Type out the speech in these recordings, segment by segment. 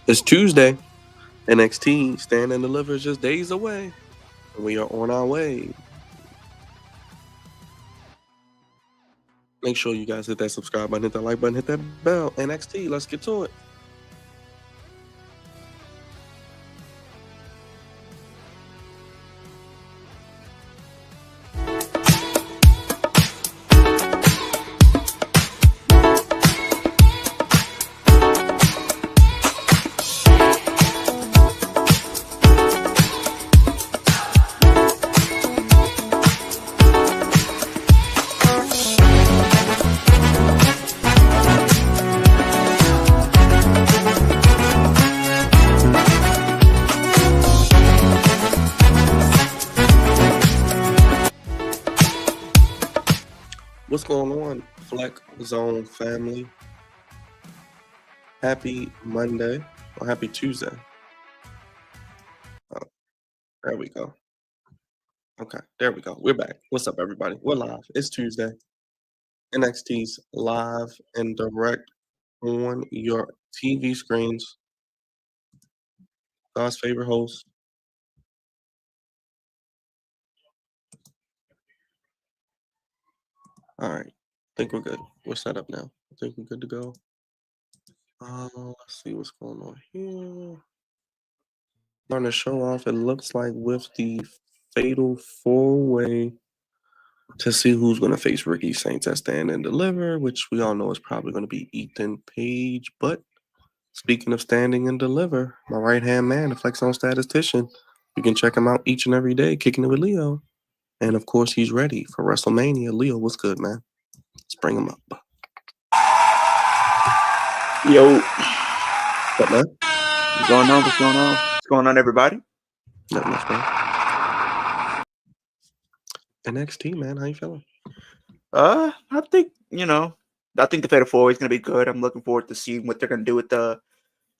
It's Tuesday. NXT Stand and Deliver is just days away. And we are on our way. Make sure you guys hit that subscribe button, hit that like button, hit that bell. NXT, let's get to it. What's going on, Fleck Zone family? Happy Monday or happy Tuesday. Oh, there we go. Okay, there we go. We're back. What's up, everybody? We're live. It's Tuesday. NXT's live and direct on your TV screens. God's favorite host. All right. I think we're good. We're set up now. I think we're good to go. Let's see what's going on here. Starting to show off, it looks like, with the fatal four-way to see who's going to face Ricky Saints at Stand and Deliver, which we all know is probably going to be Ethan Page. But speaking of Standing and Deliver, my right-hand man, the Flex On statistician, you can check him out each and every day, Kicking It with Leo. And, of course, he's ready for WrestleMania. Leo, what's good, man? Let's bring him up. Yo. What, man? What's going on? What's going on? What's going on, everybody? Not much, man. NXT, man. How you feeling? I think, I think the Fatal 4 is going to be good. I'm looking forward to seeing what they're going to do with the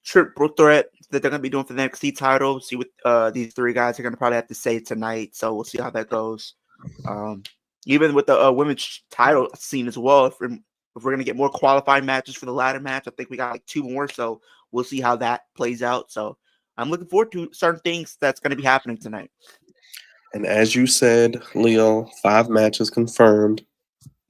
triple threat that they're going to be doing for the NXT title. See what these three guys are going to probably have to say tonight. So we'll see how that goes. Even with the women's title scene as well, if we're going to get more qualifying matches for the ladder match, I think we got like 2 more. So we'll see how that plays out. So I'm looking forward to certain things that's going to be happening tonight. And as you said, Leo, 5 matches confirmed.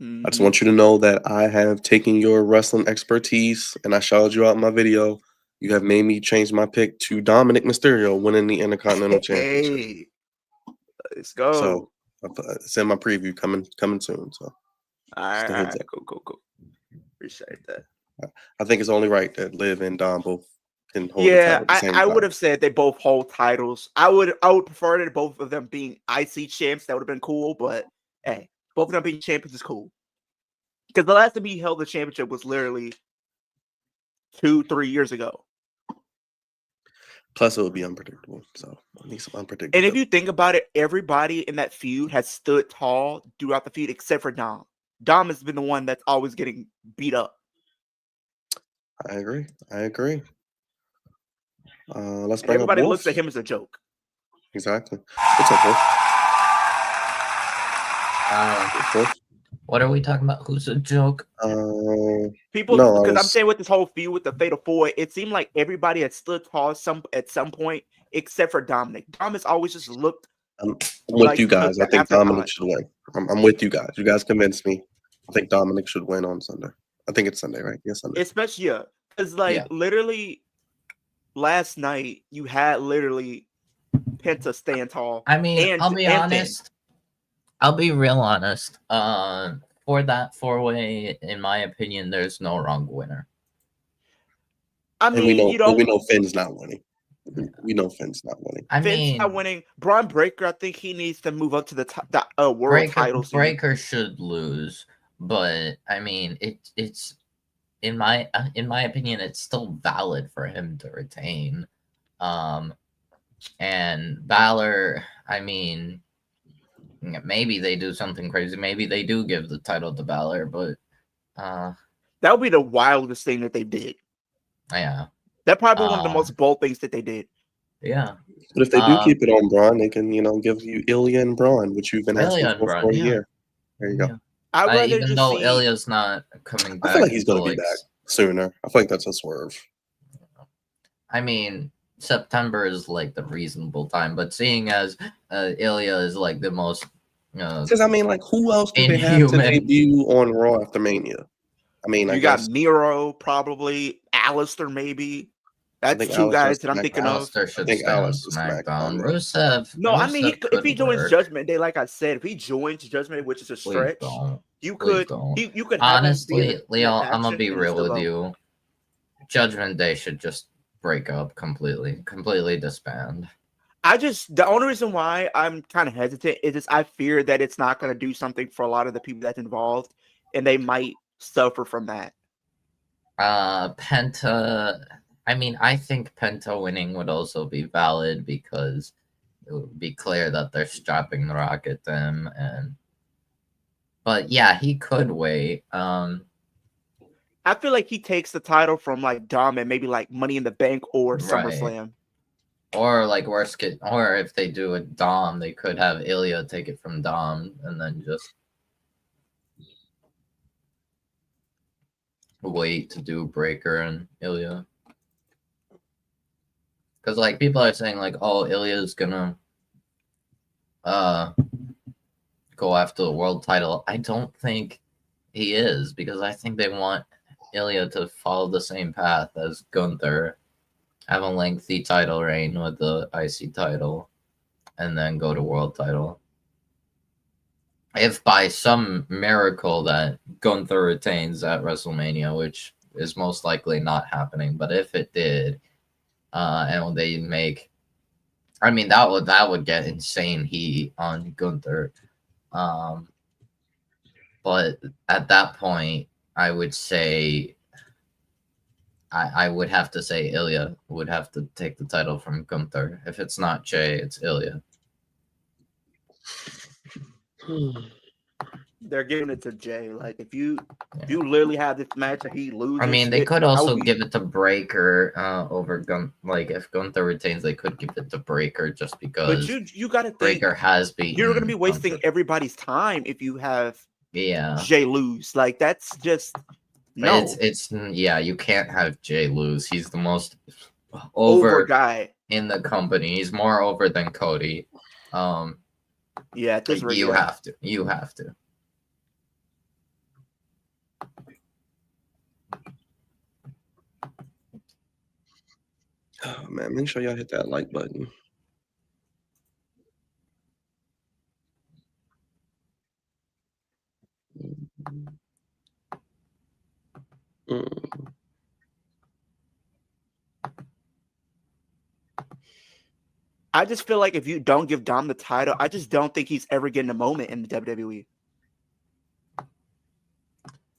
I just want you to know that I have taken your wrestling expertise and I shouted you out in my video. You have made me change my pick to Dominic Mysterio winning the Intercontinental Championship. Hey, let's go. So it's in my preview coming soon. So all right. Cool. Appreciate that. I think it's only right that Liv and Dom both can hold the title at the same I time. would have said they both hold titles. I would prefer that both of them being IC champs. That would have been cool, but hey, both of them being champions is cool. Because the last time he held the championship was literally 2-3 years ago. Plus, it would be unpredictable. So I need some unpredictable. And if you think about it, everybody in that feud has stood tall throughout the feud except for Dom. Dom has been the one that's always getting beat up. I agree. Let's bring everybody up Wolf. Looks at him as a joke. Exactly. What's up, Wolf? What are we talking about? Who's a joke? People, because I'm saying with this whole feud with the Fatal 4, it seemed like everybody had stood tall at some point, except for Dominic. Dom has always just looked. I'm with you guys. I think Dominic should win. I'm with you guys. You guys convinced me. I think Dominic should win on Sunday. I think it's Sunday, right? Yes, Sunday. Especially, because literally last night you had literally Penta stand tall. I mean, I'll be honest. I'll be real honest. For that 4-way, in my opinion, there's no wrong winner. I mean, we know Finn's not winning. We know Finn's not winning. Finn's not winning. Braun Breaker, I think he needs to move up to the world title. Breaker should lose, but I mean, it's in my opinion, it's still valid for him to retain. And Balor, I mean, maybe they do something crazy. Maybe they do give the title to Balor, but that would be the wildest thing that they did. Yeah. That's probably one of the most bold things that they did. Yeah. But if they do keep it on Braun, they can, give you Ilya and Braun, which you've been asking for a year. There you go. Even though Ilya's not coming back. I feel like he's going to be back sooner. I feel like that's a swerve. I mean, September is like the reasonable time, but seeing as Ilya is like the most Because I mean, like, who else do they have to inhuman. debut on Raw after Mania? I mean, I You got guess Miro, probably Alistair, maybe. I That's think two Alistair's guys that I'm thinking SmackDown. of. Alistair I should think stay on Alistair's SmackDown. SmackDown. Yeah. No, I mean, Rusev if he could joins work. Judgment Day, like I said, if he joins Judgment Day, which is a Please stretch, don't. you Please could don't. you could have him be Honestly, in Leo, the I'm gonna action be and real still with go. you. Judgment Day should just break up completely disband. The only reason why I'm kind of hesitant is just I fear that it's not going to do something for a lot of the people that's involved, and they might suffer from that. Penta. I mean, I think Penta winning would also be valid because it would be clear that they're strapping the Rock at them, but yeah, he could wait. I feel like he takes the title from like Dom and maybe like Money in the Bank or Right. SummerSlam. Or like worst case, or if they do a Dom, they could have Ilya take it from Dom and then just wait to do Breaker and Ilya. Because like people are saying like, oh, Ilya's gonna go after the world title. I don't think he is, because I think they want Ilya to follow the same path as Gunther, have a lengthy title reign with the IC title, and then go to world title. If by some miracle that Gunther retains at WrestleMania, which is most likely not happening, but if it did, and they make, I mean, that would get insane heat on Gunther. But at that point, I would say, I would have to say Ilya would have to take the title from Gunther. If it's not Jay, it's Ilya. They're giving it to Jay. Like if you literally have this match and he loses, I mean, they could also give it to Breaker over Like if Gunther retains, they could give it to Breaker just because. But you got to think Breaker has beaten. You're going to be wasting Gunther. everybody's time if you have Yeah Jay lose. Like that's just no. It's you can't have Jay lose. He's the most over guy in the company. He's more over than Cody. Yeah, this you have to. You have to. Oh man, make sure y'all hit that like button. I just feel like if you don't give Dom the title, I just don't think he's ever getting a moment in the WWE.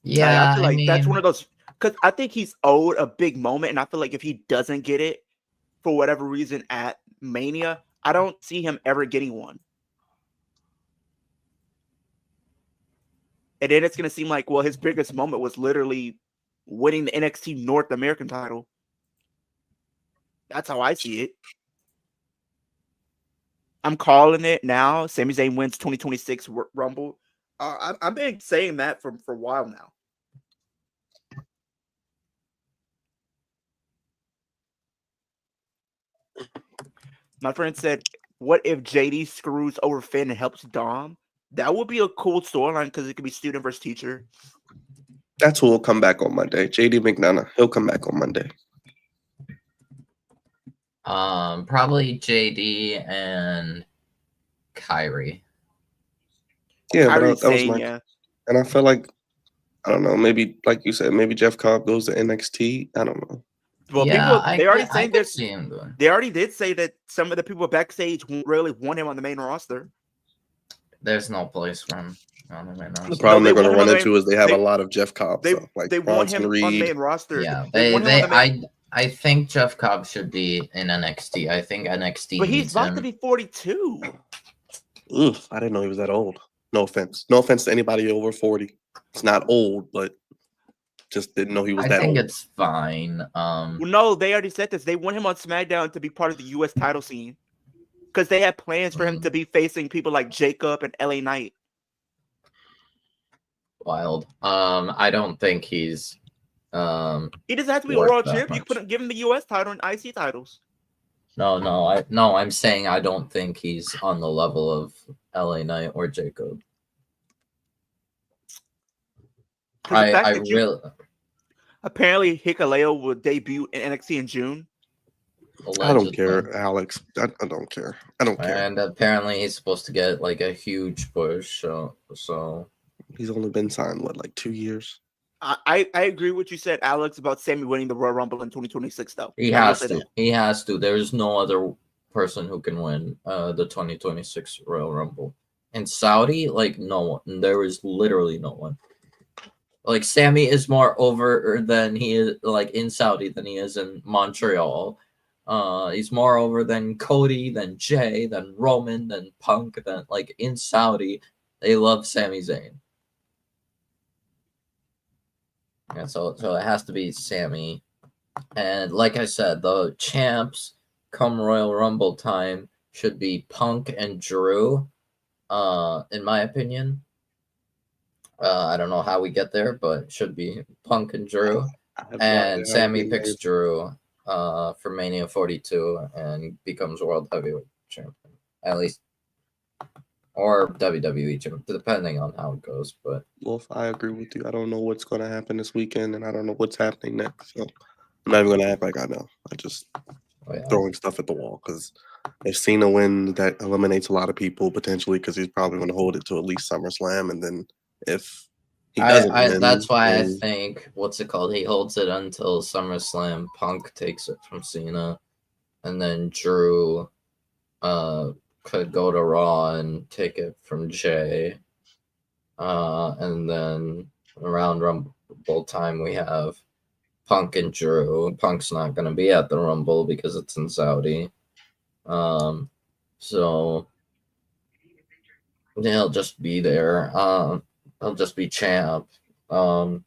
Yeah, I feel like that's one of those, because I think he's owed a big moment, and I feel like if he doesn't get it for whatever reason at Mania, I don't see him ever getting one. And then it's going to seem like, well, his biggest moment was literally winning the NXT North American title. That's how I see it. I'm calling it now. Sami Zayn wins 2026 Rumble. I've been saying that for a while now. My friend said, what if JD screws over Finn and helps Dom? That would be a cool storyline because it could be student versus teacher. That's who will come back on Monday. JD McDonough. He'll come back on Monday. Probably JD and Kyrie. Yeah, but that was my. And I feel like, I don't know, maybe like you said, maybe Jeff Cobb goes to NXT. I don't know. Well, yeah, they already saying this. They already did say that some of the people backstage really want him on the main roster. There's no place for him on the main roster. The problem they're going to run into is they have a lot of Jeff Cobb. They want him on the main roster. Yeah, I think Jeff Cobb should be in NXT. I think NXT. But he's about to be 42. Oof, I didn't know he was that old. No offense. No offense to anybody over 40. It's not old, but just didn't know he was that old. I think it's fine. Well, no, they already said this. They want him on SmackDown to be part of the U.S. title scene because they had plans for him to be facing people like Jacob and LA Knight. Wild. I don't think he's He doesn't have to be a worth world that champ. You much. can give him the U.S. title and IC titles. No, I'm saying I don't think he's on the level of LA Knight or Jacob. I really apparently Hikuleo will debut in NXT in June. I don't care, Alex. I don't care. I don't care. And apparently he's supposed to get like a huge push. So he's only been signed like 2 years. I agree with what you said, Alex, about Sammy winning the Royal Rumble in 2026 though. He has to. He has to. There's no other person who can win the 2026 Royal Rumble. In Saudi, like no one. There is literally no one. Like Sammy is more over than he is like in Saudi than he is in Montreal. He's more over than Cody, than Jay, than Roman, than Punk, than like in Saudi, they love Sami Zayn. Yeah, so it has to be Sammy. And like I said, the champs come Royal Rumble time should be Punk and Drew, in my opinion. I don't know how we get there, but it should be Punk and Drew. And Sammy picks Drew for Mania 42 and becomes World Heavyweight Champion. At least. Or WWE Champion, depending on how it goes. But Wolf, I agree with you. I don't know what's going to happen this weekend, and I don't know what's happening next. So I'm not even going to act like I know. I just throwing stuff at the wall because if Cena wins, that eliminates a lot of people potentially because he's probably going to hold it to at least SummerSlam, and then if he doesn't win, that's why I think he holds it until SummerSlam. Punk takes it from Cena, and then Drew could go to Raw and take it from Jay. And then around Rumble time, we have Punk and Drew. Punk's not going to be at the Rumble because it's in Saudi. So he'll just be there. He'll just be champ. And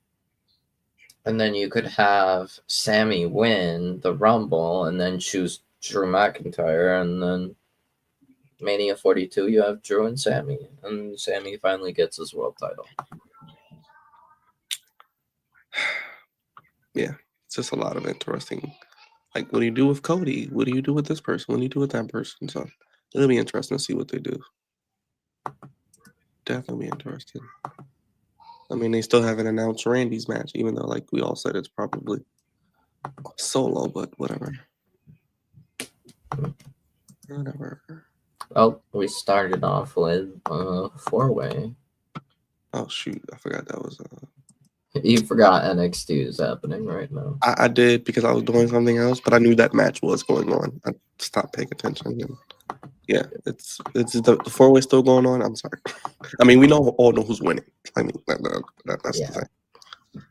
then you could have Sammy win the Rumble and then choose Drew McIntyre, and then Mania 42, you have Drew and Sammy, and Sammy finally gets his world title. Yeah, it's just a lot of interesting. Like, what do you do with Cody? What do you do with this person? What do you do with that person? So it'll be interesting to see what they do. Definitely interesting. I mean, they still haven't announced Randy's match, even though, like we all said, it's probably solo, but whatever. Whatever. Well, we started off with four-way. Oh shoot, I forgot that was. You forgot NXT is happening right now. I did because I was doing something else, but I knew that match was going on. I stopped paying attention. And yeah, it's the four-way still going on. I'm sorry. I mean, we all know who's winning. I mean, that's the thing.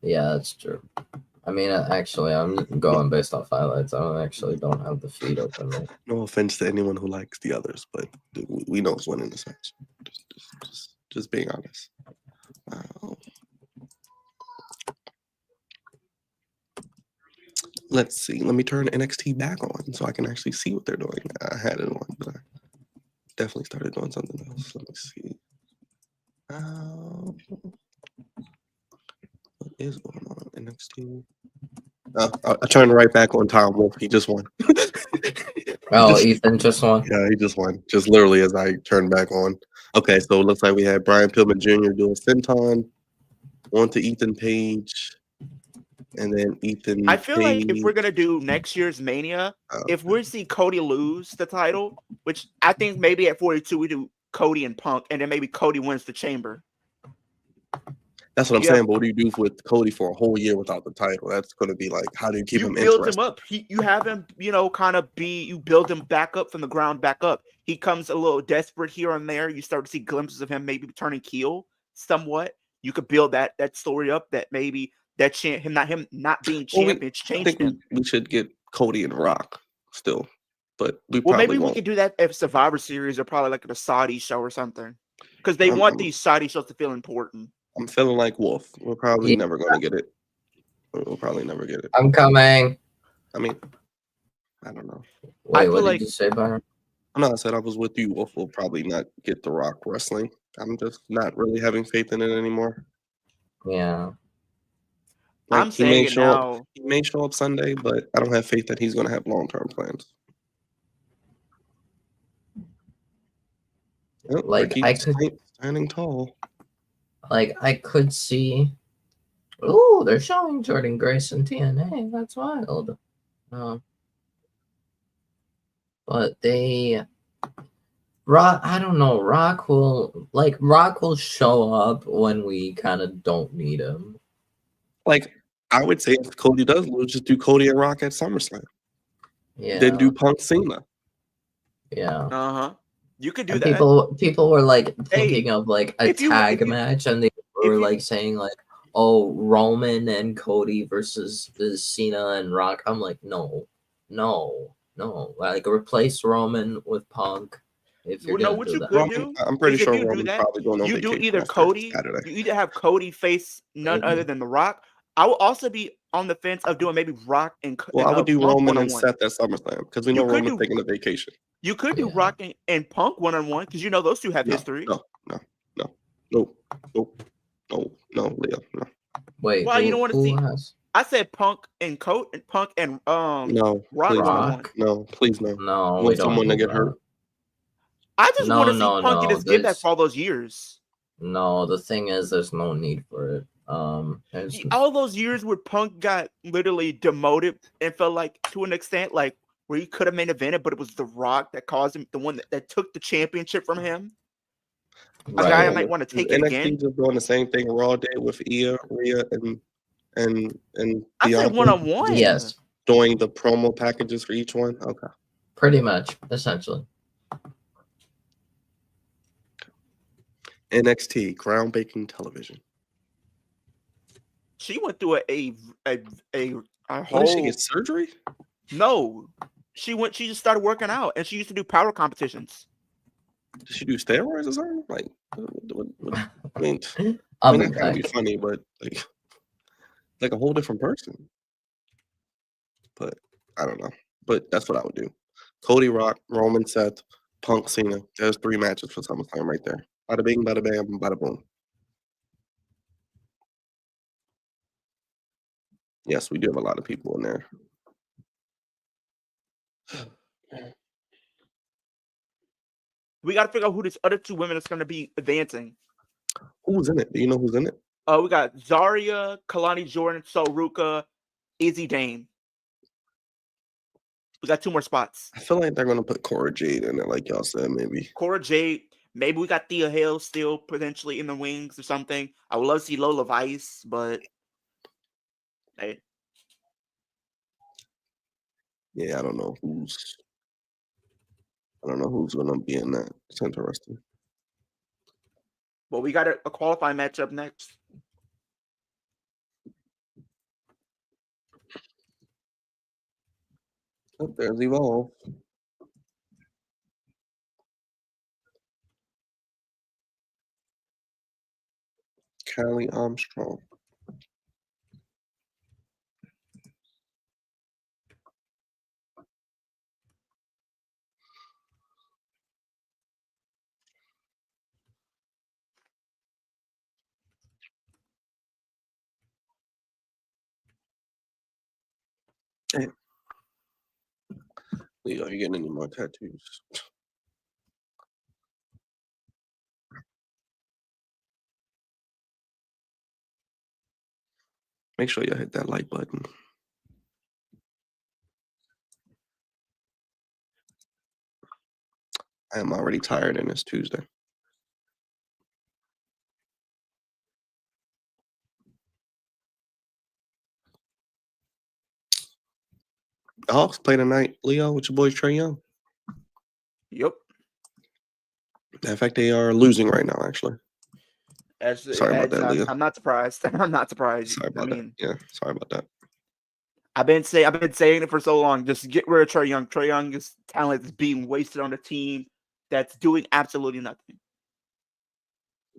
Yeah, that's true. I mean, actually, I'm going based off highlights. I actually don't have the feed open. Right? No offense to anyone who likes the others, but we know who's winning this match. Just being honest. Let's see. Let me turn NXT back on so I can actually see what they're doing. I had it on, but I definitely started doing something else. Let me see. What is going on? NXT. I turned right back on Tom Wolf. He just won. Ethan just won? Yeah, he just won. Just literally as I turned back on. Okay, so it looks like we had Brian Pillman Jr. doing senton, on to Ethan Page, and then Ethan I feel like if we're going to do next year's Mania, if we see Cody lose the title, which I think maybe at 42 we do Cody and Punk, and then maybe Cody wins the Chamber. That's what I'm saying. But what do you do with Cody for a whole year without the title? That's going to be like, how do you keep him interested? You build him up. You have him, you build him back up from the ground back up. He comes a little desperate here and there. You start to see glimpses of him maybe turning heel somewhat. You could build that story up that maybe that him not being champion changed him. We should get Cody and Rock still, but we probably won't. We could do that if Survivor Series or probably like a Saudi show or something, because they want these Saudi shows to feel important. I'm feeling like Wolf. We're probably never going to get it. We'll probably never get it. I'm coming. I mean, I don't know. Wait, what did you say, Byron? I said I was with you. Wolf will probably not get The Rock wrestling. I'm just not really having faith in it anymore. Yeah. Like, I'm saying it now. He may show up Sunday, but I don't have faith that he's going to have long-term plans. Yep, Like, Ricky I could, standing tall. like, I could see. Ooh, they're showing Jordan Grace in TNA. That's wild. But Rock. I don't know. Rock will show up when we kind of don't need him. Like, I would say if Cody does lose, just do Cody and Rock at SummerSlam. Yeah. Then do Punk Cena. Yeah. You could do And that. people were like thinking of like a tag match, and they were like saying like, "Oh, Roman and Cody versus Cena and Rock." I'm like, no. Like replace Roman with Punk. If you're gonna what do you that, could do, I'm pretty sure you do Roman's that, probably going on you do vacation either after Cody, Saturday. you either have Cody face none other than The Rock. I will also be on the fence of doing maybe Rock and Well, I would do Punk Roman and one-on-one. Seth at SummerSlam because we know Roman's taking a vacation. You could do Rock and Punk one-on-one because you know those two have history. No, Leo, no. Wait, Well, you don't want to see. Has... I said Punk and Punk and no, Rock please one-on-one. No, please no. No, want someone to get hurt. I just want to see Punk get his get back for all those years. No, the thing is, there's no need for it. All those years where Punk got literally demoted and felt like to an extent like where he could have main evented, but it was The Rock that caused him, the one that took the championship from him. Right. A guy I might want to take it again. NXT just doing the same thing Raw did with Rhea, and I said one-on-one. Yes, doing the promo packages for each one. Okay, pretty much, essentially. NXT groundbreaking television. She went through a whole. Did she get surgery? No, she just started working out, and she used to do power competitions. Did she do steroids or something? Like, I mean, that can be funny, but like a whole different person. But I don't know. But that's what I would do. Cody, Rock, Roman, Seth, Punk, Cena. There's 3 matches for SummerSlam right there. Bada bing, bada bam, bada boom. Yes, we do have a lot of people in there. We got to figure out who these other 2 women is going to be advancing. Who's in it? Do you know who's in it? We got Zarya, Kalani Jordan, Soruka, Izzy Dane. We got 2 more spots. I feel like they're going to put Cora Jade in it, like y'all said, maybe. Cora Jade. Maybe we got Thea Hale still potentially in the wings or something. I would love to see Lola Vice, but hey. Yeah, I don't know who's going to be in that. It's interesting. Well, we got a qualifying matchup next. Oh, there's Evolve. Callie Armstrong. Hey. Leo, are you getting any more tattoos? Make sure you hit that like button. I am already tired and it's Tuesday. The Hawks play tonight, Leo, with your boy Trae Young. Yep. In fact, they are losing right now, actually. Sorry about that, Leo. I'm not surprised. I'm not surprised. Sorry about that. Yeah, sorry about that. I've been saying it for so long. Just get rid of Trae Young. Trae Young's talent is being wasted on a team that's doing absolutely nothing.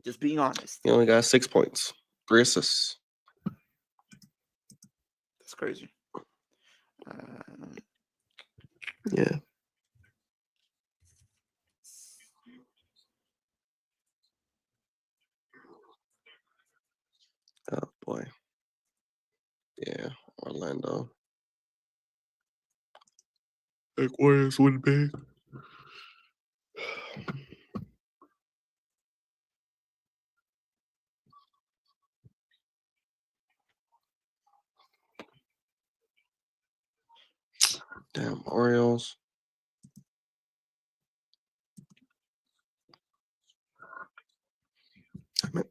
Just being honest. He only got 6 points, 3 assists. That's crazy. Yeah. Oh boy. Orlando. Like Warriors would be. Damn Orioles. Damn it.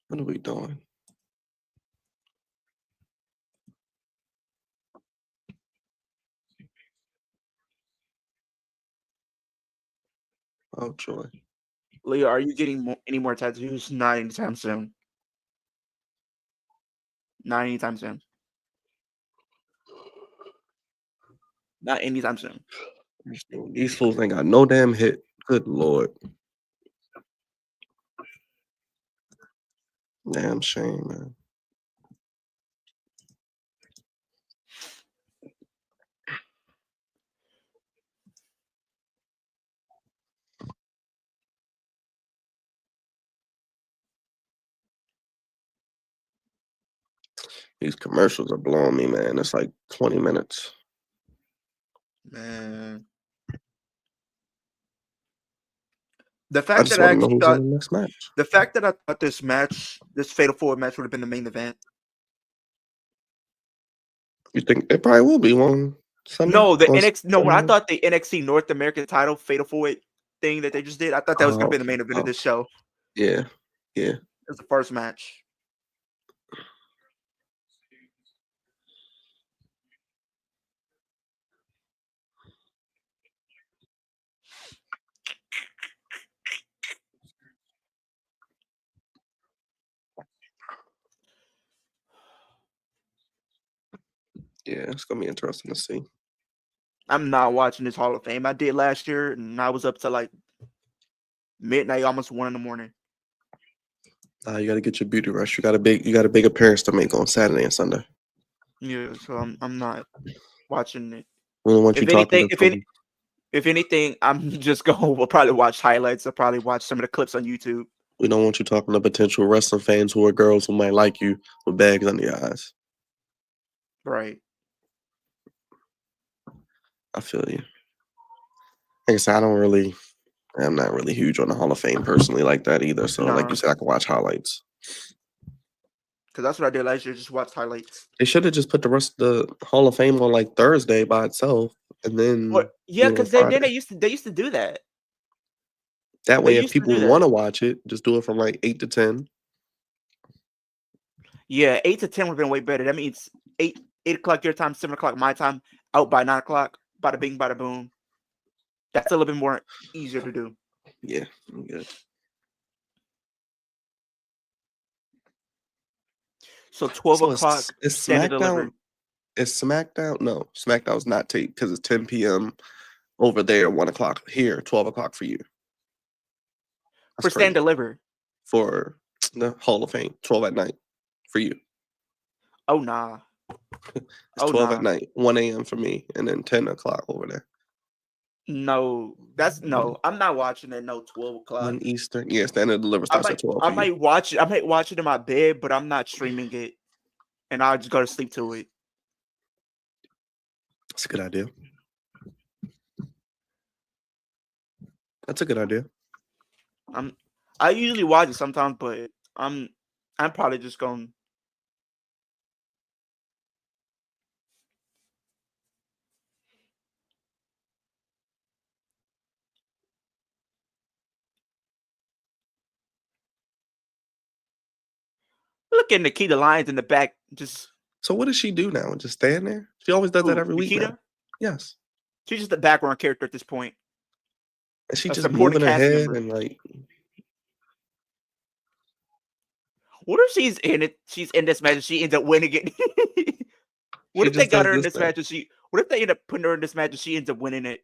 What are we doing? Oh joy. Leah, are you getting any more tattoos? Not anytime soon. Not anytime soon. Not anytime soon. These fools ain't got no damn hit. Good lord. Damn shame, man. These commercials are blowing me, man. It's like 20 minutes. Man. The I fact just that I want to know actually who's thought in the next match. the fact that I thought this Fatal 4 match would have been the main event. You think it probably will be one Sunday? No, the On NXT. No, when I Sunday? thought the NXT North American title Fatal 4 thing that they just did, I thought that was going to be the main event of this show. Yeah, yeah. It was the first match. Yeah, it's gonna be interesting to see. I'm not watching this Hall of Fame. I did last year, and I was up to like midnight, almost 1 in the morning. You got to get your beauty rush. You got a big appearance to make on Saturday and Sunday. Yeah, so I'm not watching it. We don't want you If talking anything, to some, if anything, I'm just going. We'll probably watch highlights. I'll probably watch some of the clips on YouTube. we don't want you talking to potential wrestling fans who are girls who might like you with bags under your eyes. Right. I feel you. Like I said, I'm not really huge on the Hall of Fame personally like that either. So, like Nah. you said, I can watch highlights. Because that's what I did last year. Just watch highlights. They should have just put the rest of the Hall of Fame on like Thursday by itself, and then What? Yeah, do it on because then Friday. they used to do that. That way, they if used to do people that. want to watch it, just do it from like 8 to 10. Yeah, 8 to 10 would have been way better. That means 8 o'clock your time, 7 o'clock my time, out by 9 o'clock. Bada bing, bada boom. That's a little bit more easier to do. Yeah, I'm good. So 12 So o'clock it's standard delivery. SmackDown. Is SmackDown? No, SmackDown's not taped because it's 10 p.m. over there, 1 o'clock here, 12 o'clock for you. For stand delivery. For the Hall of Fame, 12 at night for you. Oh, nah. It's 12 at night, 1 a.m. for me, and then 10 o'clock over there. No, I'm not watching it. No, 12 o'clock. 1 Eastern. Yeah, standard delivery starts at 12. I might watch it. I might watch it in my bed, but I'm not streaming it, and I'll just go to sleep to it. That's a good idea. That's a good idea. I usually watch it sometimes, but I'm probably just going. Look at Nikita Lyons in the back. So what does she do now? Just stand there? She always does that every week now. Yes. She's just a background character at this point. And she just moving her head and like. What if she's in it? She's in this match and she ends up winning it. What if they got her in this match and what if they end up putting her in this match and she ends up winning it?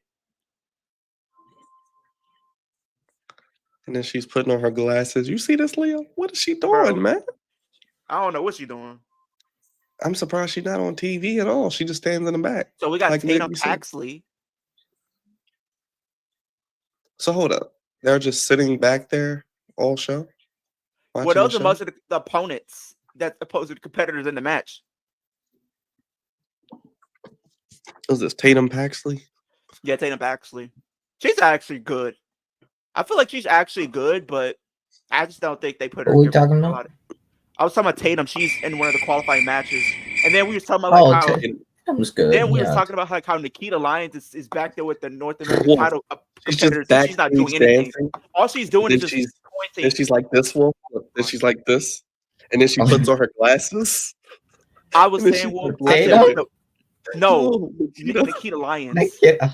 And then she's putting on her glasses. You see this, Leo? What is she doing, Bro, man? I don't know what she's doing. I'm surprised she's not on TV at all. She just stands in the back. So we got Like Tatum Nikki said. Paxley. So hold up. They're just sitting back there all show? Well, watching those the are show? most of the opponents that opposed to the competitors in the match. Who's this? Tatum Paxley? Yeah, Tatum Paxley. She's actually good. I feel like she's actually good, but I just don't think they put her. What are we give her talking a about? lot of- I was talking about Tatum. She's in one of the qualifying matches, and then we was talking about Oh, like how. that was good. Then we was Yeah. talking about like how Nikita Lyons is back there with the North American Wolf. title She's just competitors, and she's not doing backstage anything. dancing. All she's doing is Then just Then pointing. she's like this, Wolf. Then she's like this. And then she puts on her glasses. I was And then saying, she's well, like, I said, Tatum? no, Nikita. Nikita Lyons. Yeah.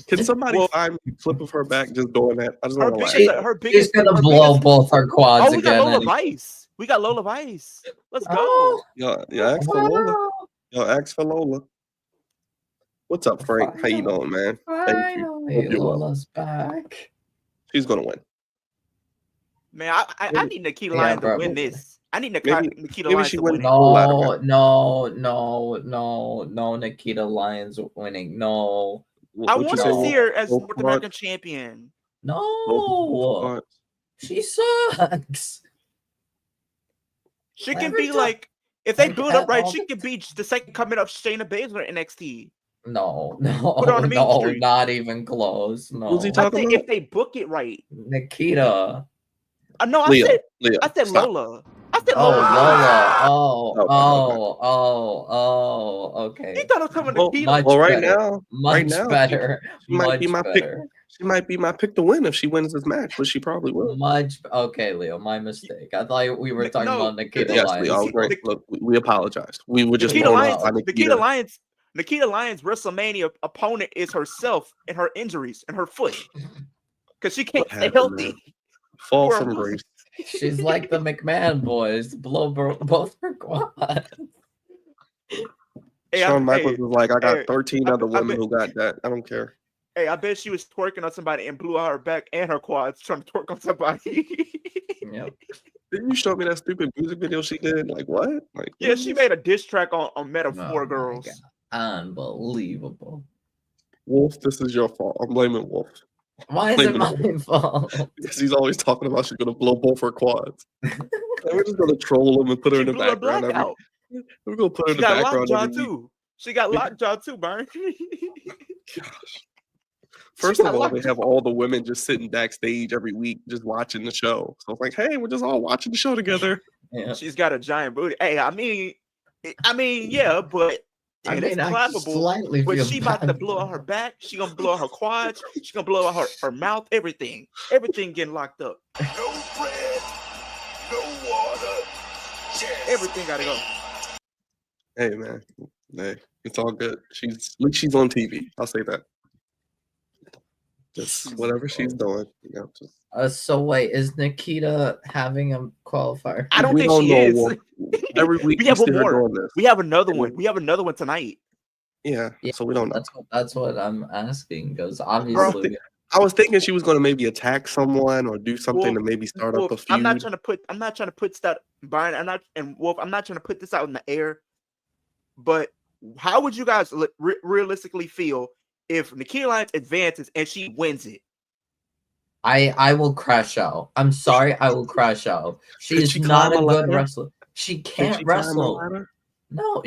Can somebody Well, find me a clip of her back just doing that? I just Her want to laugh. biggest, her biggest, She's gonna her blow biggest- both her quads Oh, we got again. Lola anyway. Vice. We got Lola Vice. Let's go. Oh, Yo, ask for Lola. Yo, ask for Lola. What's up, Frank? How you doing, man? Thank you. Finally, Hope you're well. Lola's back. She's gonna win. Man, I need Nikita Yeah, Lyons to probably. win this. I need Maybe Nikita maybe Lyons she to wins. win it. No, Nikita Lyons winning. No, I What you want say, to Wolf? see her as Wolf North Quad? American champion. no, Wolf she sucks. She can Every be time- like, if they like, build up right, all she the can be the second coming up Shayna Baszler in NXT. No, Put her on the main street. not even close. No, Who's he I talking think about? if they book it right. Nikita. No, I Leah. said Stop. Lola. I said Oh, Lola. Lola. Okay. He thought I was talking Well, about Nikita. Much well, right better. now, Much better. she might Much be my better. pick. She might be my pick to win if she wins this match, but she probably will. Okay, Leo, my mistake. I thought we were talking No, about Nikita Yes, Lyons. Leo, I was right. Look, we apologized. We were just Nikita blown Lyons, up by Nikita Lyons' WrestleMania opponent is herself and her injuries and her foot. Because she can't What stay happened, healthy. man? Fall For a from month. grace. She's like the McMahon boys. Blow both her quads. Hey, Shawn Michaels was like, I got hey, 13 I other bet- women who got that. I don't care. Hey, I bet she was twerking on somebody and blew out her back and her quads trying to twerk on somebody. Yep. Didn't you show me that stupid music video she did? Like, what? Like, Yeah, what she is- made a diss track on Metaphor Oh my Girls. God. Unbelievable. Wolf, this is your fault. I'm blaming Wolf. Why is it my fault? Because he's always talking about she's going to blow both her quads. And we're just going to troll him and put her She in the blew her background. black out. We're going to put her She in the got background lockjaw every week. too. She got lockjaw too, Byron. First She of got all, they lockjaw. have all the women just sitting backstage every week, just watching the show. So it's like, hey, we're just all watching the show together. Yeah. She's got a giant booty. Hey, I mean, yeah, but I it's mean, I clappable. slightly But feel she about to bad blow for out her her. back. She gonna blow out her quads. She gonna blow out her mouth. Everything getting locked up. No bread, no water, just Everything gotta go. Hey, man. Hey, it's all good. At least she's on TV. I'll say that. Just whatever she's doing. Just So wait, is Nikita having a qualifier? I don't we think don't she know. is. Wolf. Every week We we have see one her more. doing this. We have another And one. We have another one tonight. Yeah, Yeah, so we don't know. That's what I'm asking because obviously I was thinking she was going to maybe attack someone or do something Well, to maybe start Wolf, up a feud. I'm not trying to put stuff, Byron. Wolf, I'm not trying to put this out in the air. But how would you guys realistically feel if Nikita Lyons advances and she wins it? I will crash out. I'm sorry, I will crash out. Could She's she not a climb a good ladder? wrestler. She Can can't she climb a wrestle. ladder? No.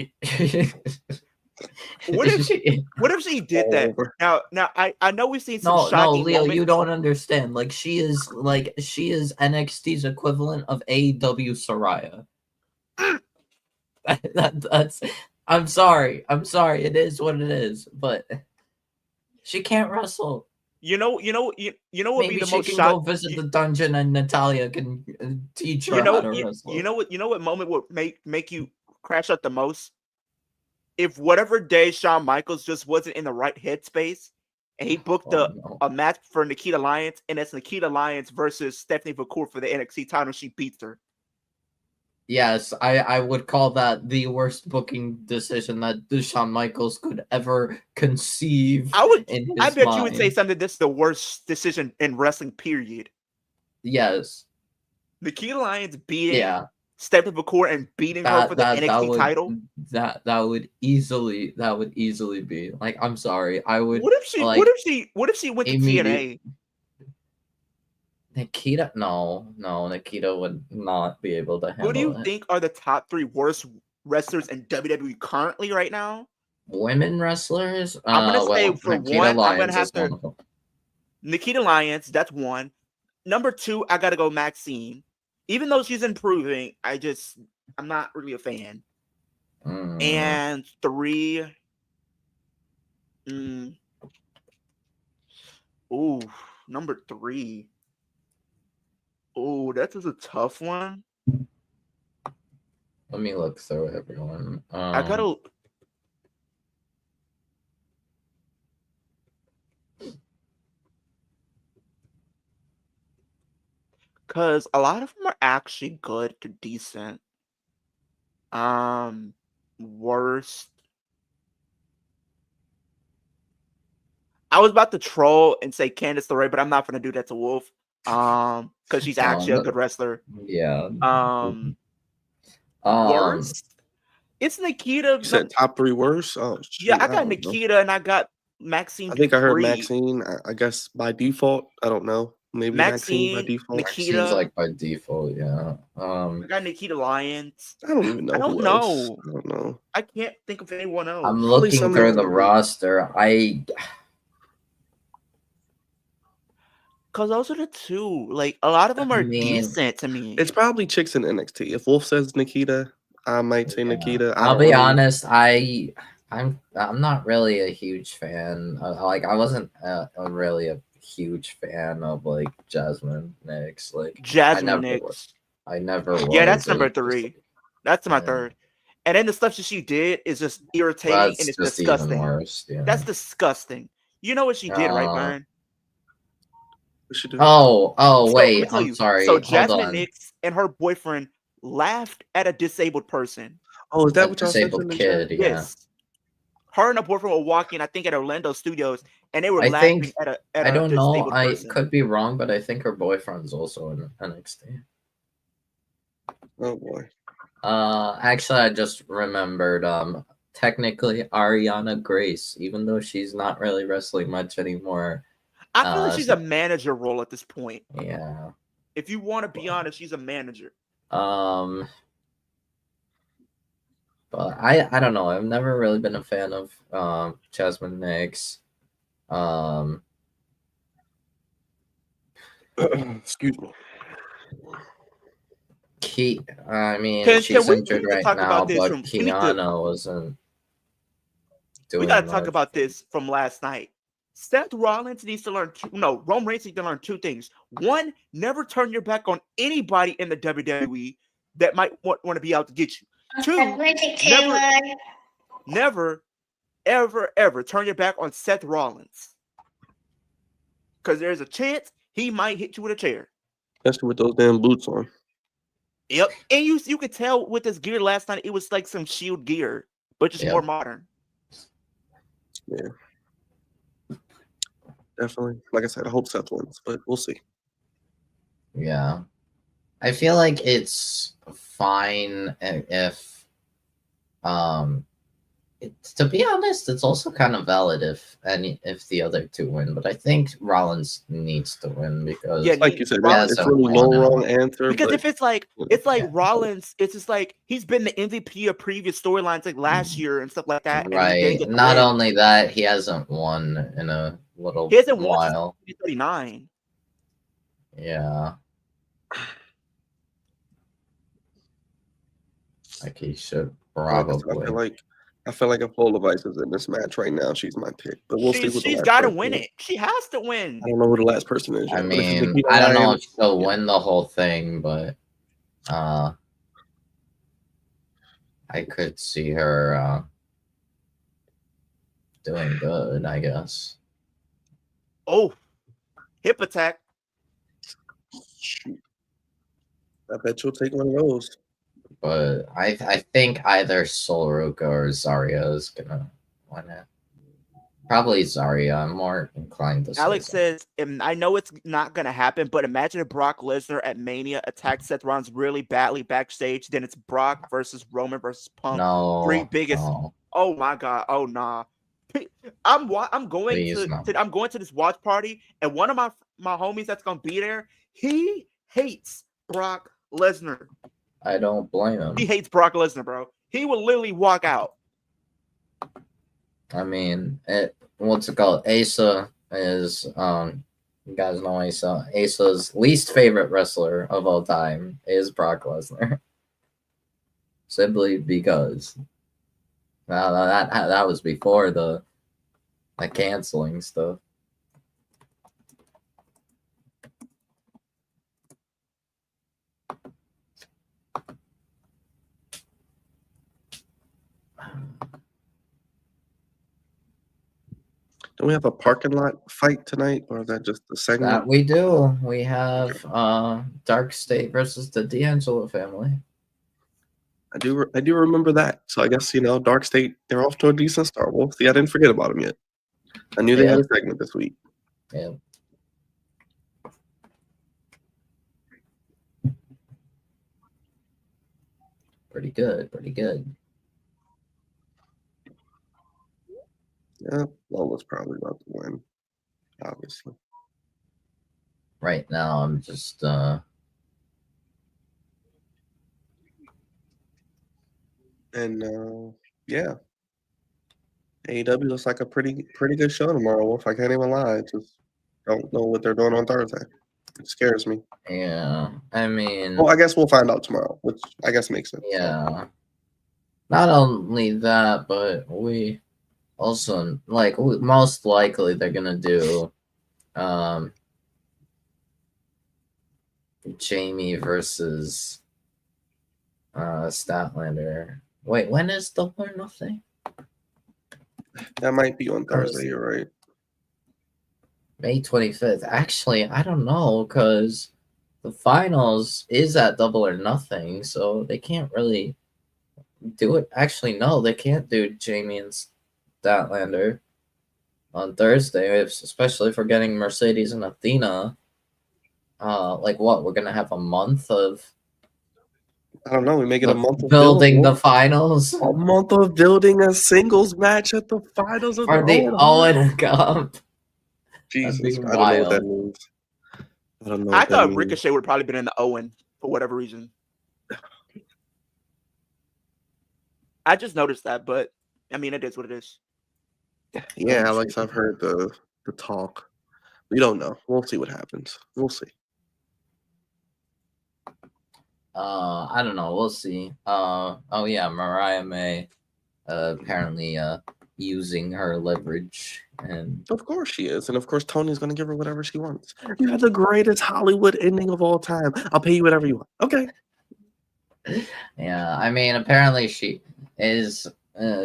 What if She- What if she did that? Over. Now I know we've seen some no, shocking Leo, moments. you don't understand. She is NXT's equivalent of AEW Soraya. That's I'm sorry. It is what it is, but she can't wrestle. You know what would be Maybe the she most can shock. go visit the dungeon and Natalia can teach her You how know, to wrestle. you know what moment would make you crash out the most? If whatever day Shawn Michaels just wasn't in the right headspace, and he booked Oh, no. a match for Nikita Lyons, and it's Nikita Lyons versus Stephanie McCool for the NXT title. She beats her. Yes, I would call that the worst booking decision that Shawn Michaels could ever conceive. I bet you would say mind. something. This is the worst decision in wrestling. Period. Yes. Nikita Lyons beating Yeah. step to the court and beating her for the NXT title? That would easily be like, I'm sorry, I would. What if she like, what if she went to TNA? Nikita, no, Nikita would not be able to handle Who do you it. think are the top 3 worst wrestlers in WWE currently right now? Women wrestlers? I'm gonna say for Nikita one, I'm Lyons gonna have is one to of them. Nikita Lyons, that's one. Number 2, I gotta go Maxine. Even though she's improving, I'm not really a fan. And 3, number 3. Oh, that is a tough one. Let me look through everyone. I gotta. Because a lot of them are actually good to decent. Worst. I was about to troll and say Candice LeRae, but I'm not gonna do that to Wolf. Because she's actually a good wrestler. Yeah. Worst. It's Nikita. You said top 3 worst? Oh, shoot, yeah, I got Nikita and I got Maxine. I think I heard Maxine. I guess by default. I don't know. Maybe Maxine by default. Nikita. Maxine's like by default, yeah. I got Nikita Lyons. I don't even know. I don't who know. Else. I don't know. I can't think of anyone else. I'm looking through the roster. Because those are the 2. Like, a lot of them are decent to me. It's probably chicks in NXT. If Wolf says Nikita, I might say Nikita. I'll be honest. I'm not really a huge fan. I wasn't really a huge fan of like Jasmine Nix. Like Jasmine Nix. I never was. Yeah, that's number 3. That's my 3rd. And then the stuff that she did is just irritating and it's disgusting. Worse, yeah. That's disgusting. You know what she did, right, Byron? Wait, I'm sorry. So Jasmine Nix and her boyfriend laughed at a disabled person. Oh, is that what y'all said? Disabled kid, yeah. Yes. Her and her boyfriend were walking, I think, at Orlando Studios, and they were laughing at a I don't know. I person. could be wrong, but I think her boyfriend's also in NXT. Oh boy. Actually, I just remembered. Technically, Ariana Grace, even though she's not really wrestling much anymore. I feel like she's a manager role at this point. Yeah. If you want to be honest, she's a manager. But I don't know. I've never really been a fan of Jasmine Nix. Excuse me. She's injured right now, but Kiana wasn't doing. We gotta talk about this from last night. Seth Rollins needs to learn. Roman Reigns needs to learn 2 things. 1, never turn your back on anybody in the WWE that might want to be out to get you. 2, never, ever turn your back on Seth Rollins, because there's a chance he might hit you with a chair, especially with those damn boots on. Yep, and you could tell with his gear last night, it was like some Shield gear, but just more modern. Yeah. Definitely. Like I said, I hope Seth wins, but we'll see. Yeah. I feel like it's fine if to be honest, it's also kind of valid if the other 2 win, but I think Rollins needs to win because like you said, it's really no wrong answer. Because if it's like Rollins, it's just like he's been the MVP of previous storylines like last year and stuff like that. Right. Not only that, he hasn't won in a little while. He's 39. Yeah. Like he should probably. I feel like if Lola Vice is in this match right now, she's my pick. But we'll see. She's got to win it. She has to win. I don't know who the last person is. I mean, I don't know if she'll win the whole thing, but I could see her doing good, I guess. Oh, hip attack. Shoot. I bet you'll take one of those. But I think either Sol Ruka or Zarya is gonna win it. Probably Zarya. I'm more inclined to say Alex so. says, and I know it's not going to happen, but imagine if Brock Lesnar at Mania attacks Seth Rollins really badly backstage. Then it's Brock versus Roman versus Punk. Three No, biggest. no, Oh my God. Oh nah. I'm going please to no. I'm going to this watch party, and one of my homies that's gonna be there, he hates Brock Lesnar. I don't blame He him. hates Brock Lesnar, bro. He will literally walk out. I mean, what's it called? Asa is you guys know Asa. Asa's least favorite wrestler of all time is Brock Lesnar. Simply because that was before the canceling stuff. Do we have a parking lot fight tonight, or is that just a segment? That we do. We have Dark State versus the D'Angelo family. I do remember that. So I guess Dark State, they're off to a decent start. We'll see. I didn't forget about them yet. I knew they had a segment this week. Yeah. Pretty good. Pretty good. Yeah, Lola's probably about to win, obviously. Right now, I'm just And yeah, AEW looks like a pretty good show tomorrow, Wolf. I can't even lie. I just don't know what they're doing on Thursday. It scares me. yeah. I mean, Well, I guess we'll find out tomorrow, which I guess makes sense. yeah. Not only that, but we also most likely they're gonna do Jamie versus Statlander. Wait, when is Double or Nothing? That might be on Thursday. You're right. May 25th. Actually, I don't know because the finals is at Double or Nothing, so they can't really do it. Actually, no, they can't do Jamie and Statlander on Thursday, especially if we're getting Mercedes and Athena. What? We're gonna have a month of. I don't know. We make it a month of building the finals. A month of building a singles match at the finals of For the Owen Cup. Jesus, I don't know what that means. I don't know. I thought Ricochet would probably been in the Owen for whatever reason. I just noticed that, but I mean, it is what it is. Yeah, Alex, I've heard the talk. We don't know. We'll see what happens. We'll see. I don't know. We'll see. Oh yeah, Mariah May, apparently using her leverage, and of course she is, and of course Tony's gonna give her whatever she wants. You have the greatest Hollywood ending of all time. I'll pay you whatever you want. Okay. Yeah, I mean, apparently she is.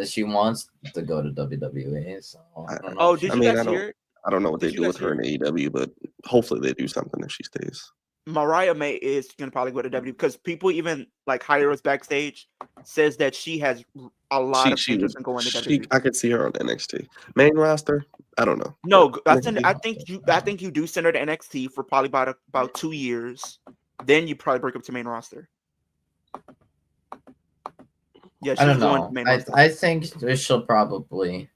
She wants to go to WWE. So I don't know. Oh, did you guys hear it? I don't know what they do with her in AEW, but hopefully they do something if she stays. Mariah May is gonna probably go to WWE because people even hire us backstage says that she has a lot of interest in going to WWE. I could see her on NXT main roster. I don't know. No, I think you do send her to NXT for probably about 2 years. Then you probably break up to main roster. Yeah, I don't know. I think she'll probably.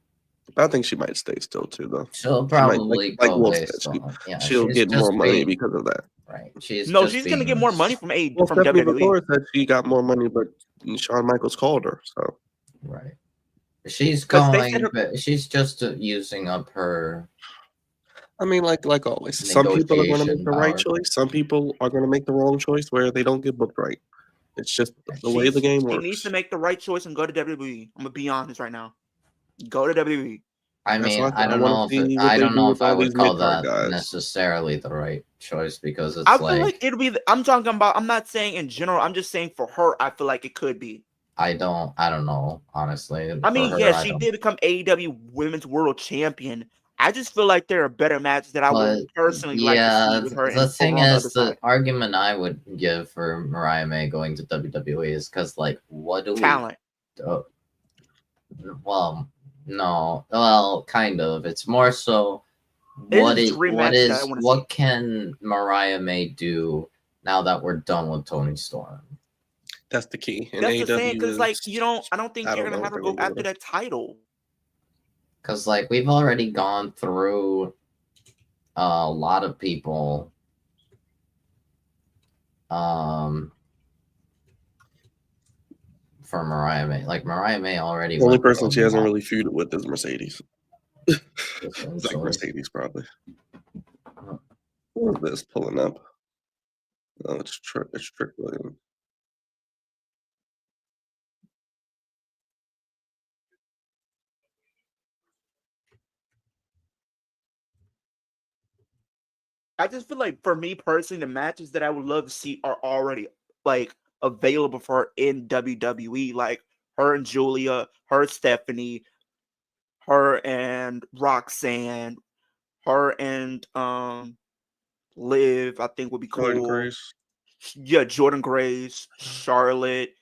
I think she might stay still too, though. She'll probably go based on. Yeah, she'll get more money because of that. Right. She's gonna get more money from Stephanie WWE. McClure said she got more money, but Shawn Michaels called her. So. Right. She's going. She's just using up her. I mean, like always, some people are going to make the right choice. Some people are going to make the wrong choice where they don't get booked right. It's just the way the game works. She needs to make the right choice and go to WWE. I'm gonna be honest right now. Go to WWE. I mean, I don't know if I would call that necessarily the right choice because it's I feel like it'll be. I'm talking about. I'm not saying in general. I'm just saying for her. I feel like it could be. I don't know, honestly. I mean, yeah, she did become AEW Women's World Champion. I just feel like there are better matches that I would personally like to see with her. The thing is, the argument I would give for Mariah May going to WWE is because, what do talent? Well, No, well, kind of. It's more so It is a dream match that I wanna see. what can Mariah May do now that we're done with Toni Storm? That's the key. And That's the AEW saying, because like is, I don't think I you're don't gonna know have what her they're go gonna do after with her. that title. Because like we've already gone through a lot of people. For Mariah May, like Mariah May already The only went person through she a hasn't lot. really feuded with is Mercedes. It's like Essentially. Mercedes, probably. What is this pulling up? Oh, it's Trick Williams. I just feel like, for me personally, the matches that I would love to see are already like available for her in WWE, like her and Julia, her Stephanie, her and Roxanne, her and Liv. I think would be Jordan cool. Grace. Yeah, Jordan Grace, Charlotte,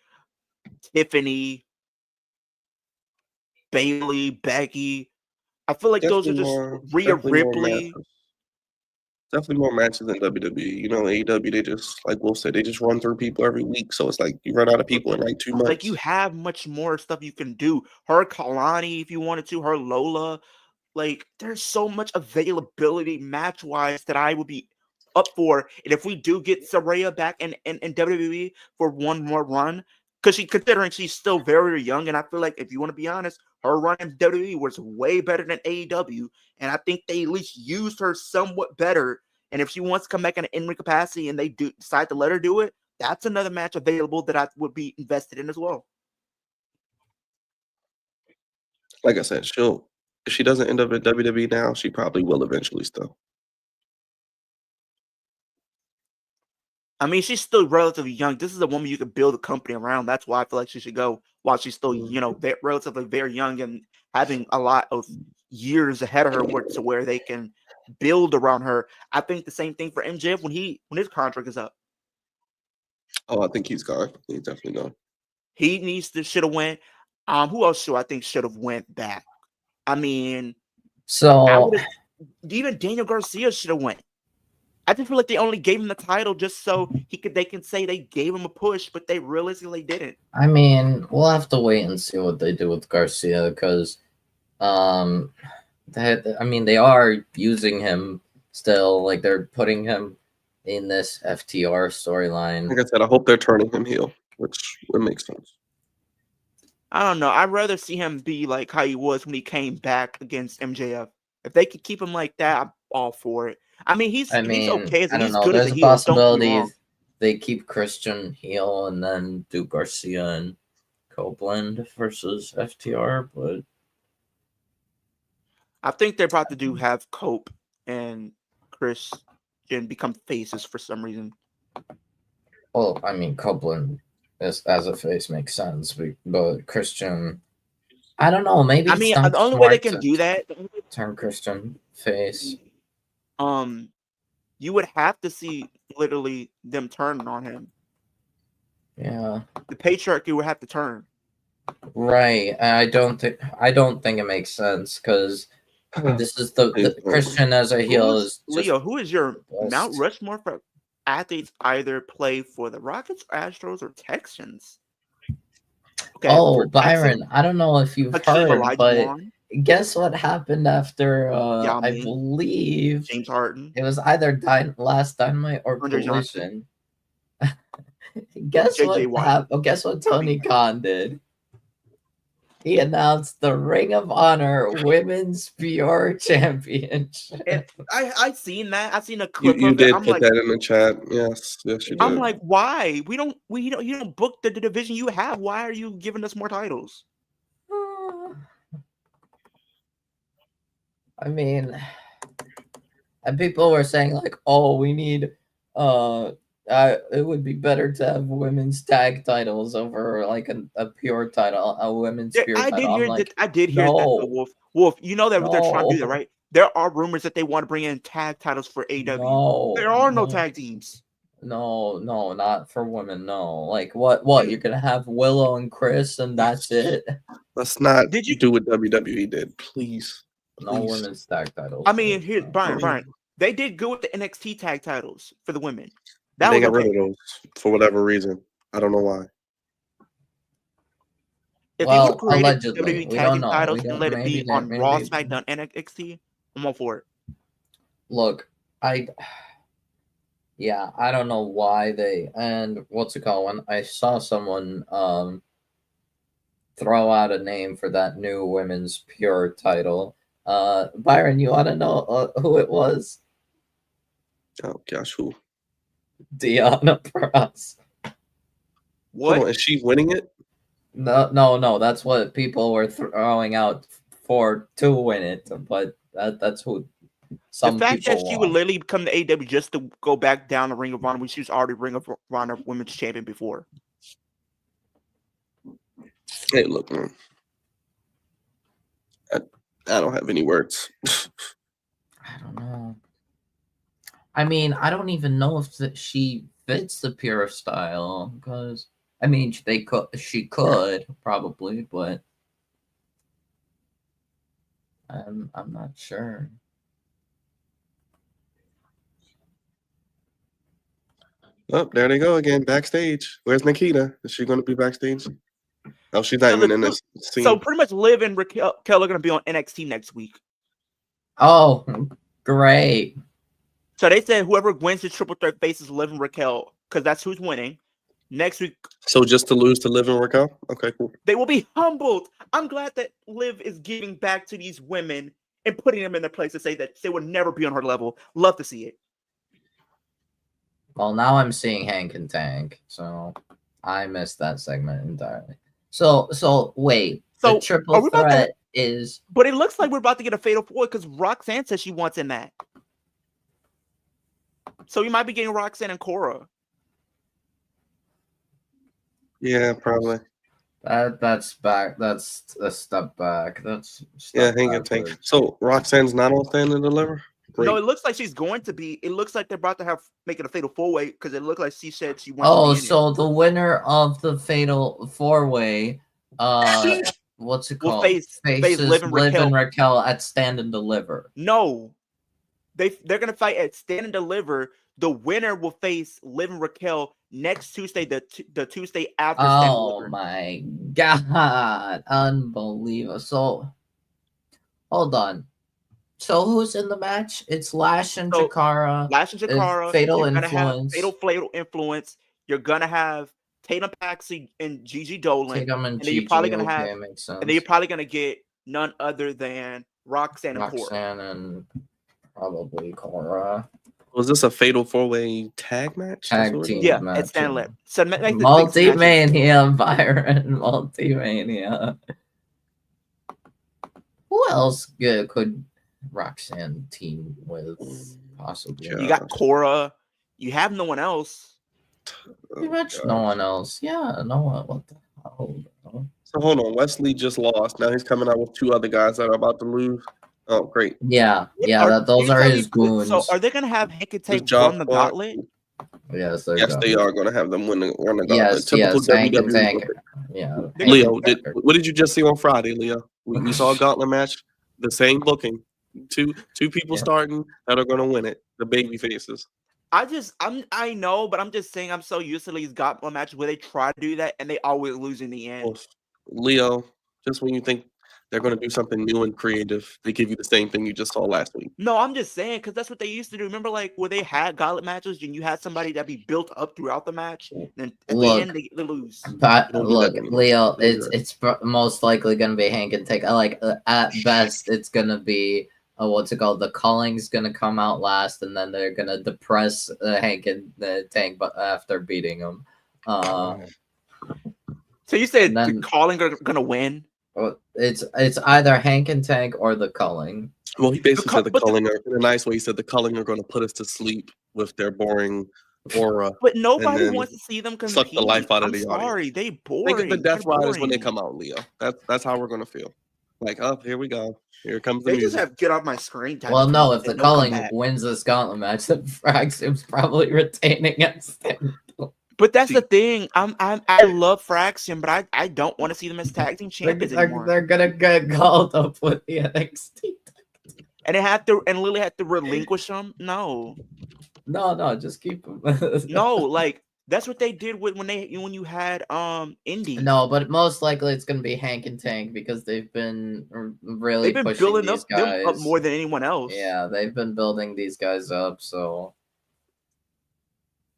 Tiffany, Bailey, Becky. I feel like those are just Rhea Ripley. Definitely more matches than WWE. You know, AEW, they just, like Wolf said, they just run through people every week. So it's like you run out of people in like 2 months. Like, you have much more stuff you can do. Her Kalani, if you wanted to, her Lola. Like, there's so much availability match-wise that I would be up for. And if we do get Saraya back in WWE for one more run, because considering she's still very young, and I feel like, if you want to be honest, her run in WWE was way better than AEW, and I think they at least used her somewhat better. And if she wants to come back in an in-ring capacity and they do decide to let her do it, that's another match available that I would be invested in as well. Like I said, if she doesn't end up at WWE now, she probably will eventually still. I mean, she's still relatively young. This is a woman you could build a company around. That's why I feel like she should go while she's still, relatively very young and having a lot of years ahead of her to where they can build around her. I think the same thing for MJF when his contract is up. Oh, I think he's gone. He's definitely gone. He should have went. Who else I think should have went back? I mean, even Daniel Garcia should have went. I just feel like they only gave him the title just so they can say they gave him a push, but they realistically didn't. I mean, we'll have to wait and see what they do with Garcia, because they are using him still. Like, they're putting him in this FTR storyline. Like I said, I hope they're turning him heel, which would make sense. I don't know. I'd rather see him be like how he was when he came back against MJF. If they could keep him like that, I'm all for it. I mean, he's okay. I don't know. Good There's as a heel. possibility they keep Christian heel and then do Garcia and Copeland versus FTR, but I think they're about to have Cope and Christian become faces for some reason. Well, I mean, Copeland as a face makes sense, but Christian, I don't know. Maybe I mean, the only way they can do that, turn Christian face. You would have to see literally them turning on him. Yeah, the patriarchy would have to turn. Right. I don't think it makes sense, because this is the Christian as a heel is Leo. Who is your Mount Rushmore for athletes either play for the Rockets, Astros, or Texans? Okay, Byron, I don't know if you've heard, but guess what happened after I believe James Harden. It was either Last Dynamite or Collision. Guess what Tony Khan did? He announced the Ring of Honor Women's Pure Championship. I seen that. I seen a clip you of it. did put that in the chat. Yes, you did. I'm like, why? You don't book the division you have. Why are you giving us more titles? I mean, and people were saying like, oh, we need it would be better to have women's tag titles over like a pure title, a women's pure title. I did hear that. Wolf, you know that they're trying to do that, right? There are rumors that they want to bring in tag titles for AEW. There are no tag teams. No, not for women. No, like what? You're gonna have Willow and Chris, and that's it. Let's not Did you- do what WWE did, please. No Please. women's tag titles. I mean, here, Please. Brian, they did good with the NXT tag titles for the women. They That was got rid okay. of those for whatever reason. I don't know why. If Well, they would have created allegedly. WWE We tag don't team know. titles We and don't- let it be maybe on they- Raw, maybe- SmackDown, and NXT, I'm all for it. Look, yeah, I don't know why they and what's it called? When I saw someone throw out a name for that new women's pure title. Byron, you want to know who it was? Oh gosh, who? Deanna Prass. What? Hold on, is she winning it? No. That's what people were throwing out for to win it, but that's who some The fact people that she would want. literally come to AEW just to go back down the Ring of Honor when she was already Ring of Honor Women's Champion before. Hey, look, man. I don't have any words. I don't know. I mean, I don't even know if she fits the pure style because I mean she could probably, but I'm not sure. Oh, there they go again, backstage. Where's Nikita? Is she going to be backstage? Oh, she's not So even the in two- this scene. So pretty much Liv and Raquel are going to be on NXT next week. Oh, great. So they said whoever wins the triple threat faces Liv and Raquel because that's who's winning. Next week, So just to lose to Liv and Raquel? Okay, cool. they will be humbled. I'm glad that Liv is giving back to these women and putting them in their place to say that they would never be on her level. Love to see it. Well, now I'm seeing Hank and Tank, so I missed that segment entirely. So wait, So, the are triple we about to- threat is But it looks like we're about to get a fatal four because Roxanne says she wants in that. So we might be getting Roxanne and Cora. Yeah, probably. that's back. That's a step back. That's Yeah, step Hank and Tank. backwards. So Roxanne's not on Stand and Deliver? Great. No, it looks like she's going to be. It looks like they're about to make it a fatal four way because it looked like she said she wants. Oh, to be in so the winner of the fatal four-way, what's it Will called? face Liv and Raquel at Stand and Deliver. No, they're gonna fight at Stand and Deliver. The winner will face Liv and Raquel next Tuesday, the Tuesday after Stand and Oh Deliver. my god, unbelievable! So, hold on. So who's in the match? It's Lash and So, Jakara. Lash and Jakara. Fatal You're gonna have Influence. fatal influence. You're gonna have Tatum Paxley and Gigi Dolan. Tatum and and then Gigi. you're probably gonna Okay, have, makes sense. and then you're probably gonna get none other than Roxanne and Cora. Roxanne and probably Cora. Was this a fatal four-way tag match? That's Tag what it team was? Yeah, match. at Stand and Deliver. So make the biggest matches. Multimania, Byron. Multimania. Who else could Roxanne team with? Possibly. Yeah. You got Cora. You have no one else. Pretty much Oh, no gosh. one else. Yeah, no one. What the hell? Bro? So hold on. Wesley just lost. Now he's coming out with two other guys that are about to lose. Oh, great. Yeah. Those you are tell his me- goons. So are they gonna have Hank and Tank Job run the Squad. gauntlet? Yes, Yes, they are going to have them win the gauntlet. Yes, Typical Hank and WWE. Tank. Yeah. They're Leo, Hank and what did you just see on Friday, Leo? We saw a gauntlet match, the same booking. Two people Yeah. starting that are going to win it, the baby faces. I know, but I'm just saying I'm so used to these gauntlet matches where they try to do that and they always lose in the end. Well, Leo, just when you think they're going to do something new and creative, they give you the same thing you just saw last week. No, I'm just saying because that's what they used to do. Remember, like where they had gauntlet matches and you had somebody that be built up throughout the match, and then at Look. the end they lose. But Don't do look, that anymore. Leo, Don't do it's most likely gonna be Hank and Tank. At best, it's gonna be what's it called? The Calling's gonna come out last, and then they're gonna depress Hank and the Tank, but after beating him. So you said then- the Calling are gonna win? It's either Hank and Tank or the Culling. Well, he basically said the but the- Culling are, in a nice way, he said the Culling are going to put us to sleep with their boring aura. But nobody then wants to see them compete. suck the life out of I'm the audience. sorry, they boring. Think of the Death They're Riders when they boring. come out, Leo. That's how we're going to feel. Like, oh, here we go. Here comes the They just music. have get off my screen time. Well, no, if the and they'll come Culling back. wins this gauntlet match, then Fraxim's probably retaining at Stand. But that's the thing. I love Fraction, but I don't want to see them as tag team champions anymore. They're gonna get called up with the NXT. And Lily had to relinquish them. No, No, just keep them. no, like that's what they did when you had Indy. No, but most likely it's gonna be Hank and Tank because they've been really They've been pushing building these them guys up more than anyone else. Yeah, they've been building these guys up, so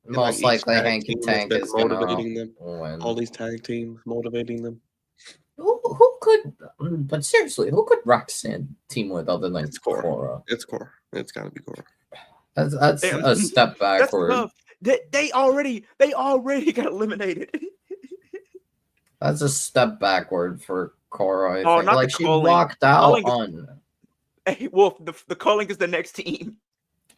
And, most like, each likely tag Hank team and has Tank been is gonna motivating them. win. All these tag teams motivating them. Who could? But seriously, who could Roxanne team with other than It's Cora. Cora? It's Cora. It's gotta be Cora. That's a step That's backward. tough. They already got eliminated. That's a step backward for Cora. I Oh, think. not Like the she calling. walked out Calling is- on. Hey, Wolf, the calling is the next team.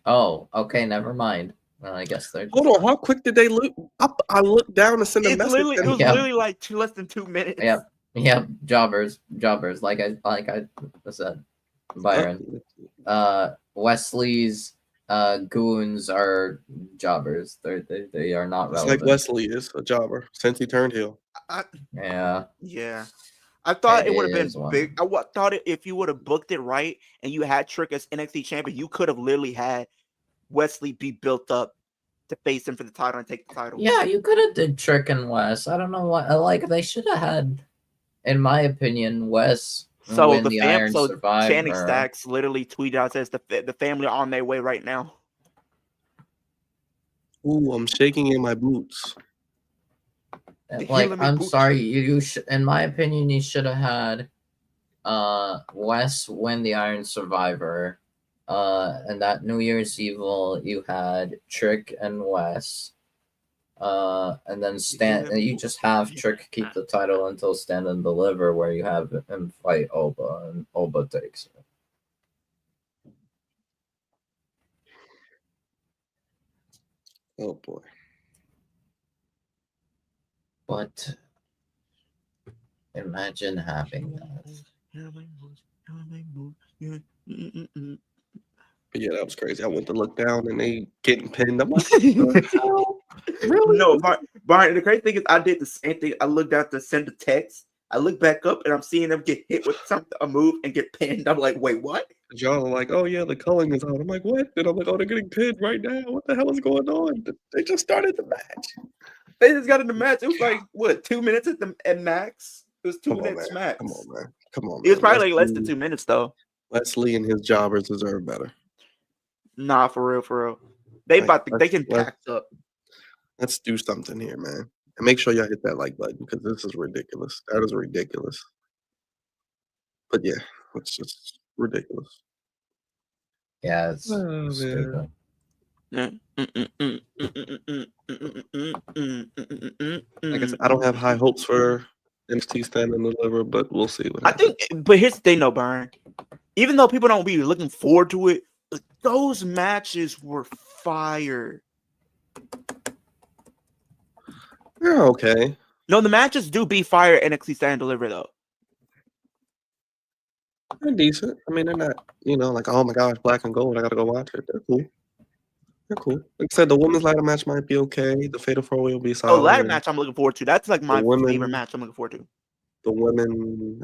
Oh, okay, never mind. Well, I guess they're. Hold on, how quick did they look up? I looked down to send a It message. was Yeah. literally like less than 2 minutes. Yep, jobbers. Like I said, Byron. Wesley's goons are jobbers. They are not It's relevant. like Wesley is a jobber since he turned heel. Yeah. I thought it It would have been is one. big. I thought if you would have booked it right and you had Trick as NXT champion, you could have literally had Wesley be built up to face him for the title and take the title. Yeah, you could have did Trick and Wes. I don't know what. Like they should have had, in my opinion, Wes So win the the fam, Iron so Survivor. Channing Stacks literally tweeted out says the family are on their way right now. Ooh, I'm shaking in my boots. Like Healing me I'm boots. sorry, you in my opinion, you should have had Wes win the Iron Survivor. And that New Year's Evil, you had Trick and Wes. And then you just have Trick keep the title until Stand and Deliver, where you have him fight Oba, and Oba takes it. Oh boy. But imagine having that. But yeah, that was crazy. I went to look down and they getting pinned. I'm like, what the hell? Really? No, Brian, the crazy thing is I did the same thing. I looked out to send a text. I look back up and I'm seeing them get hit with a move and get pinned. I'm like, wait, what? Y'all are like, oh yeah, the culling is on. I'm like, what? And I'm like, oh, they're getting pinned right now. What the hell is going on? They just started the match. They just got in the match. It was like what, 2 minutes at max? It was 2 Come on, minutes man. max. Come on, man. Come on, It was man. probably like less than 2 minutes though. Wesley and his jobbers deserve better. Nah, for real. They can pack up. Let's do something here, man. And make sure y'all hit that like button because this is ridiculous. That is ridiculous. But yeah, it's just ridiculous. Yeah, it's Oh, stupid. Like I said, I don't have high hopes for NXT Stand and Deliver, but we'll see what I happens. think, but here's the thing, though, Byron. Even though people don't be looking forward to it, those matches were fire. They're okay. No, the matches do be fire at NXT Stand and Deliver, though. They're decent. I mean, they're not, like, oh my gosh, black and gold. I gotta go watch it. They're cool. They're cool. Like I said, the women's ladder match might be okay. The Fatal 4-Way will be solid. Oh, ladder match I'm looking forward to. That's like my favorite match I'm looking forward to. The women,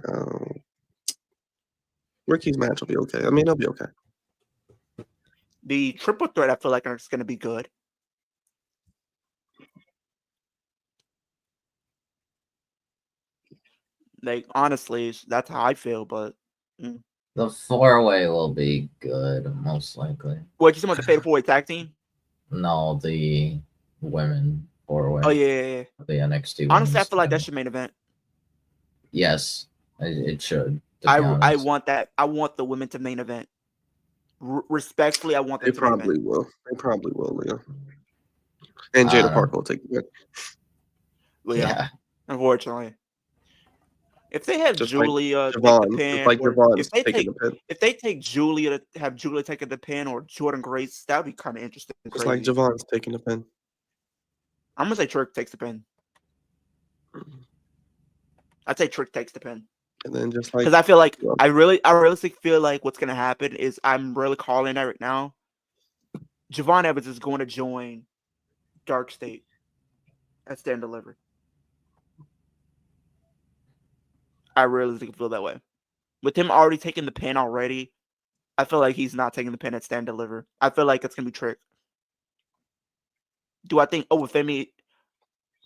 Ricky's match will be okay. I mean, it'll be okay. The triple threat, I feel like it's going to be good. Like, honestly, that's how I feel, but... The 4-way will be good, most likely. What, you talking about the Fatal 4-Way tag team? No, the women 4-way. Oh, yeah. The NXT. Honestly, I feel like that should main event. Yes, it should. I want that. I want the women to main event. Respectfully, I want them They to main event. probably will. They probably will, Leo. And Jada Parker will take it. Well, yeah. Unfortunately. If they have Just Julia take Javon, the pin, like if they take Julia to have Julia taking the pin or Jordan Grace, that would be kind of interesting. Just like Javon's taking the pin. I'm gonna say Trick takes the pin. I'd say Trick takes the pin. And then just like, because I feel like I really feel like what's gonna happen is I'm really calling that right now. Javon Evans is going to join Dark State. at Stand Deliver. I really feel that way. With him already taking the pin already, I feel like he's not taking the pin at Stand Deliver. I feel like it's gonna be Trick. Do I think Obafemi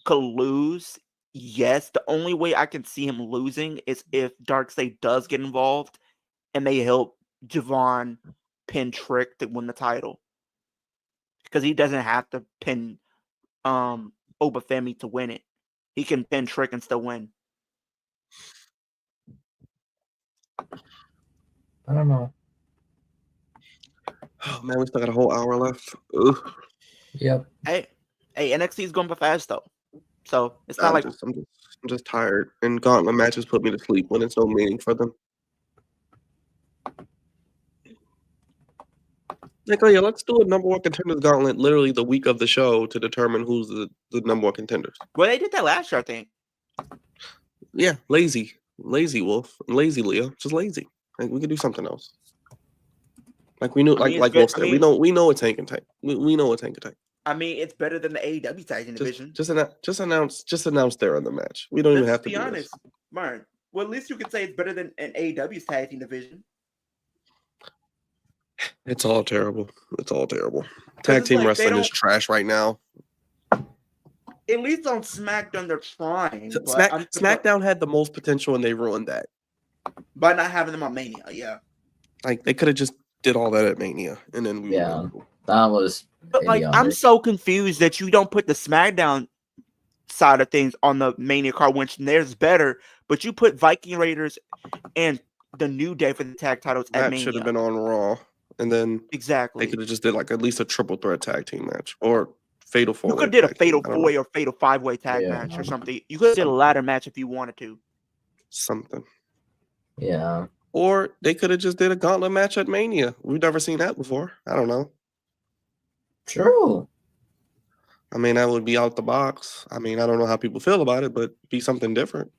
could lose? Yes. The only way I can see him losing is if Darkseid does get involved and they help Javon pin Trick to win the title. Because he doesn't have to pin Obafemi to win it. He can pin Trick and still win. I don't know. Oh man, we still got a whole hour left. Ugh. Yep. Hey, NXT is going fast though, so it's not I'm like just tired. And gauntlet matches put me to sleep when it's no meaning for them. Like, oh yeah, let's do a number one contenders gauntlet literally the week of the show to determine who's the number one contenders. well, they did that last year, I think. Yeah, lazy Wolf, and lazy Leo, just lazy. Like we could do something else. Like we knew, I mean, it's like good. Wolf said, I mean- we know it's Hank and Tank. We know it's Hank and Tank. I mean, it's better than the AEW tag team division. Just announce they're in the match. We don't even Let's have to be do honest, Martin. Well, at least you could say it's better than an AEW's tag team division. this. It's all terrible. It's all terrible. Tag it's team like they wrestling is don't- trash right now. At least on SmackDown, they're trying. But SmackDown had the most potential and they ruined that. by not having them on Mania, yeah. Like they could have just did all that at Mania and then we Yeah. That was But like, I'm idiotic. so confused that you don't put the SmackDown side of things on the Mania card, which theirs better, but you put Viking Raiders and the New Day for the tag titles at that Mania. should have been on Raw. And then Exactly. they could have just did like at least a triple threat tag team match or fatal four. You could have did a fatal 4-way or fatal 5-way tag match or something. You could have did a ladder match if you wanted to. Something. Yeah. Or they could have just did a gauntlet match at Mania. We've never seen that before. I don't know. True. I mean, that would be out the box. I mean, I don't know how people feel about it, but be something different.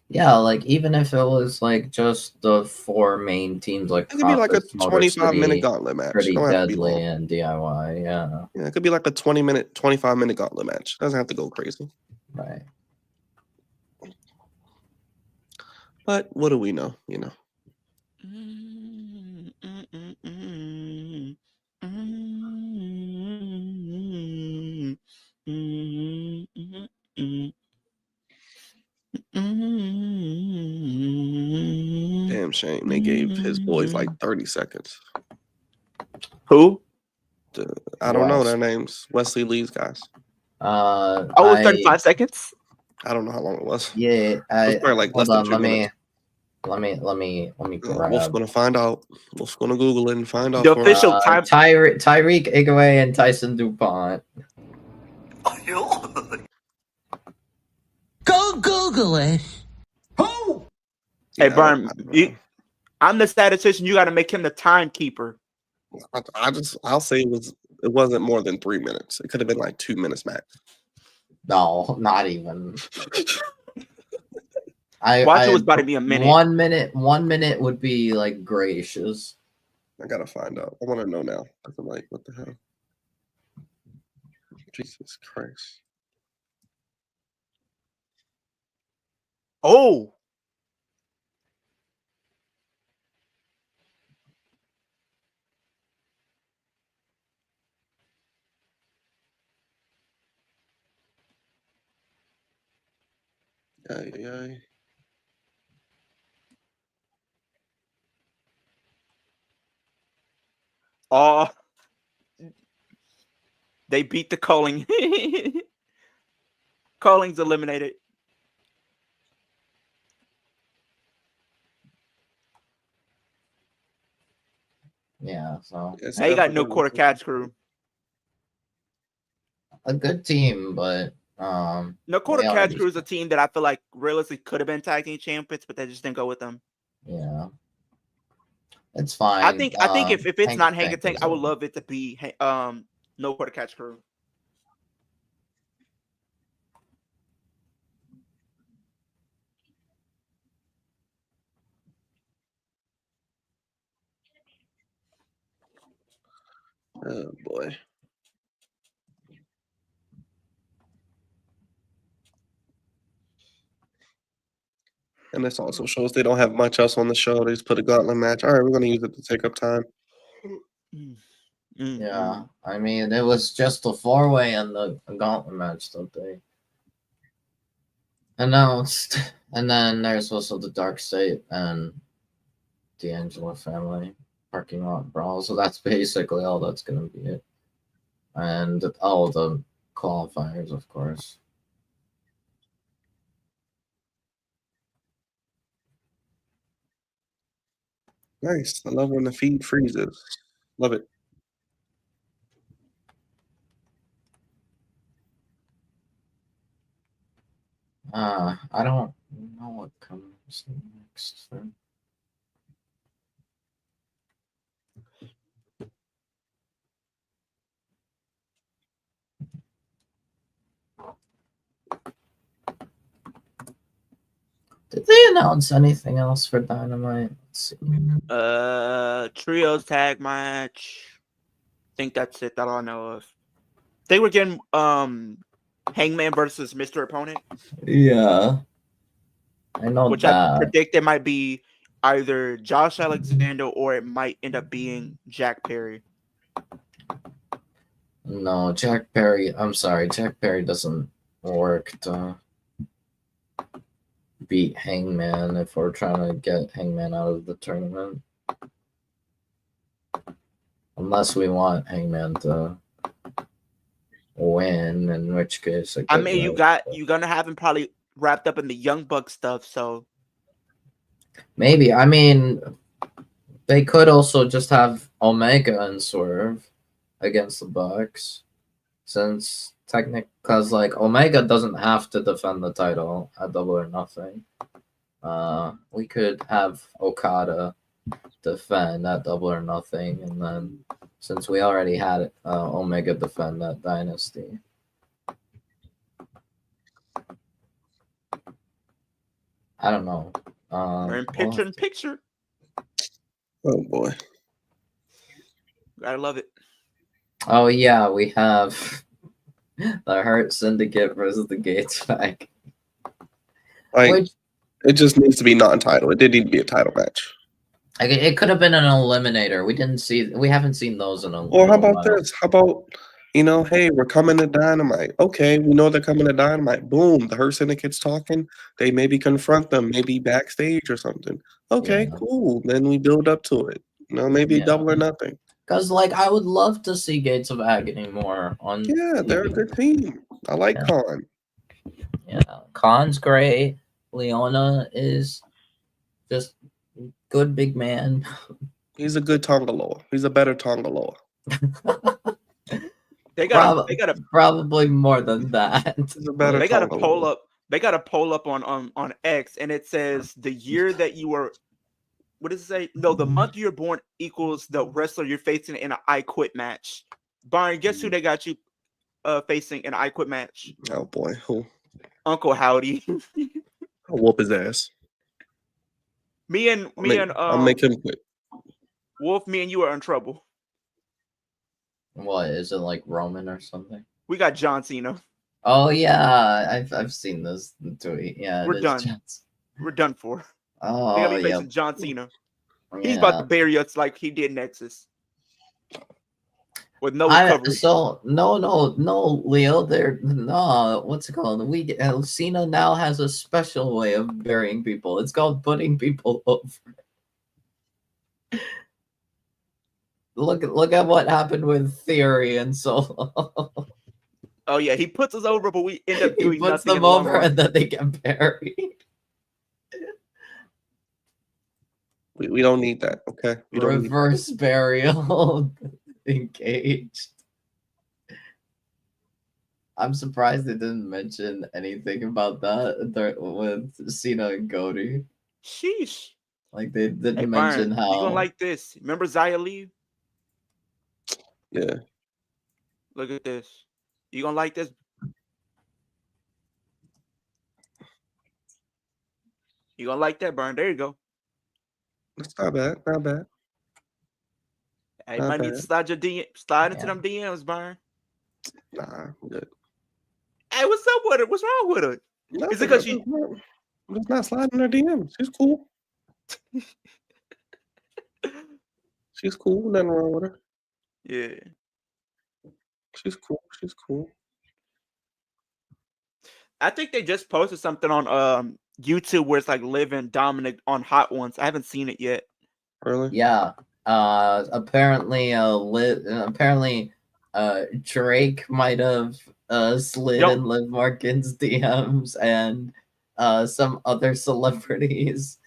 Yeah, like even if it was like just the 4 main teams, like It could be like a Profits, Motor 25-minute City, gauntlet match. It Pretty don't have to be Deadly, long. and DIY. Yeah. Yeah, it could be like a 20-minute, 25-minute gauntlet match. It doesn't have to go crazy. Right. But what do we know? You know. Damn shame they gave his boys like 30 seconds. Who? I don't know West. their names. Wesley Lee's guys. Oh, it was 35 seconds? I don't know how long it was. Yeah, It was probably like less hold than on, 2 minutes. let me grab Wolf's gonna find out. Wolf's gonna Google it and find out. The for us. official time. Tyreek Igwe and Tyson DuPont. Go Google it. Who? Hey, Yeah, Brian, I don't know. I'm the statistician. You got to make him the timekeeper. I'll say it wasn't more than 3 minutes. It could have been like 2 minutes max. No, not even. Watch it was about to be a minute. 1 minute. 1 minute would be like gracious. I gotta find out. I want to know now. I'm like, what the hell? Jesus Christ! Oh, Yeah. oh, they beat the Culling. Culling's eliminated. Yeah, so It's Now you got no definitely- quarter catch crew. a good team, but No quarter they catch already- crew is a team that I feel like realistically could have been tag team champions, but they just didn't go with them. yeah, it's fine. I think if it's not Hank and Tank, is I would over. love it to be no quarter catch crew. Oh boy. And this also shows they don't have much else on the show. They just put a gauntlet match. All right, we're gonna use it to take up time. Yeah, I mean, it was just a 4-way and the gauntlet match that they announced. And then there's also the Dark State and D'Angelo family parking lot brawl. So that's basically all that's going to be it. And all the qualifiers, of course. Nice. I love when the feed freezes. Love it. I don't know what comes next. Did they announce anything else for Dynamite? Let's see. Trios tag match. I think that's it. That all I know of. They were getting Hangman versus Mr. Opponent. Yeah, I know which that. I predict it might be either Josh Alexander or it might end up being Jack Perry. No, Jack Perry. I'm sorry, Jack Perry doesn't work to beat Hangman if we're trying to get Hangman out of the tournament. Unless we want Hangman to win, in which case I mean, you're gonna have him probably wrapped up in the Young Buck stuff, so maybe. I mean, they could also just have Omega and Swerve against the Bucks, since because like Omega doesn't have to defend the title at Double or Nothing. We could have Okada defend at Double or Nothing, and then since we already had Omega defend that Dynasty. I don't know. we're in picture in picture. Oh boy. I love it. Oh yeah, we have the Hurt Syndicate versus the Gates Pack. Like, it just needs to be non-title. It did need to be a title match. It could have been an eliminator. We haven't seen those in a Or how about while. this? How about, hey, we're coming to Dynamite. Okay, we know they're coming to Dynamite. Boom, the Hurt Syndicate's talking. They maybe confront them, maybe backstage or something. Okay, Yeah. cool. Then we build up to it. Maybe Yeah. Double or Nothing. Because, like, I would love to see Gates of Agony more on. Yeah, they're a good team. I like Khan. Yeah, Khan's great. Leona is just good big man. He's a good Tongaloa. He's a better Tongaloa. They got probably more than that. He's a better they got a Tongaloa. poll up. They got a poll up on X, and it says the year that you were. What does it say? No, the month you're born equals the wrestler you're facing in an I Quit match. Byron, guess who they got you facing in an I Quit match? Oh boy, who? Uncle Howdy. I'll whoop his ass. I'll make him quit. Wolf, me and you are in trouble. What is it, like Roman or something? We got John Cena. Oh yeah, I've seen this tweet. Yeah, we're done. We're done for. Oh, they gotta be facing John Cena. Yeah. He's about to bury us like he did Nexus. With no recovery. So no, Leo. What's it called? Cena now has a special way of burying people. It's called putting people over. Look at what happened with Theory and Solo. Oh yeah, he puts us over, but we end up doing he puts nothing them over, and then they get buried. We don't need that, okay? We don't Reverse burial. Engaged. I'm surprised they didn't mention anything about that with Cena and Cody. Sheesh. Like they didn't mention how you gonna like this. Remember Xia Li? Yeah. Look at this. You gonna like this? You gonna like that, Burn? There you go. That's not bad. Not bad. Hey, might need to slide into them DMs, Burn. Nah, I'm good. Hey, what's up with it? What's wrong with it? Is it because she? I'm just not sliding her DMs. She's cool. She's cool. Nothing wrong with her. Yeah. She's cool. She's cool. I think they just posted something on YouTube where it's like Liv and Dominic on Hot Ones. I haven't seen it yet. Really? Yeah. Apparently, Drake might have slid Yo. in Liv Morgan's DMs and some other celebrities.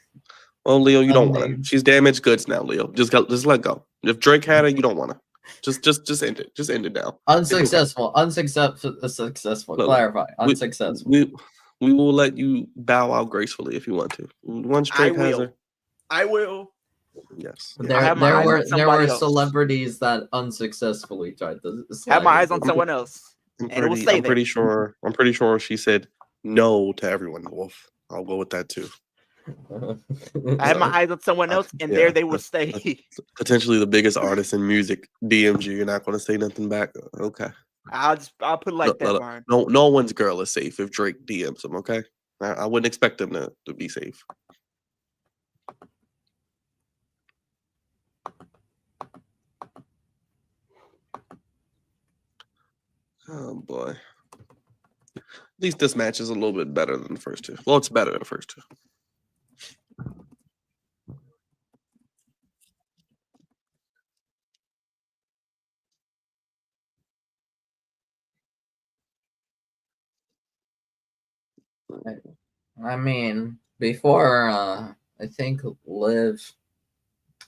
Well, Leo, you don't want her. Unnamed. She's damaged goods now, Leo. Just let go. If Drake had her, you don't want her. Just end it. Just end it now. Unsuccessful. Successful. Look, Clarify. Unsuccessful. We will let you bow out gracefully if you want to. Once Drake has her, I will. yes. There, I have my eyes on there somebody were else. celebrities that unsuccessfully tried to slide Have my eyes on into- someone else. And it will say I'm pretty sure she said no to everyone, Wolf. I'll go with that too. I have my eyes on someone else, and there they will stay. Potentially the biggest artist in music, DMG. You're not going to say nothing back. Okay. I'll put it like that, Byron. No one's girl is safe if Drake DMs him. Okay. I wouldn't expect them to be safe. Oh boy. At least this match is a little bit better than the first two. Well, it's better than the first two. I mean, before I think Liv.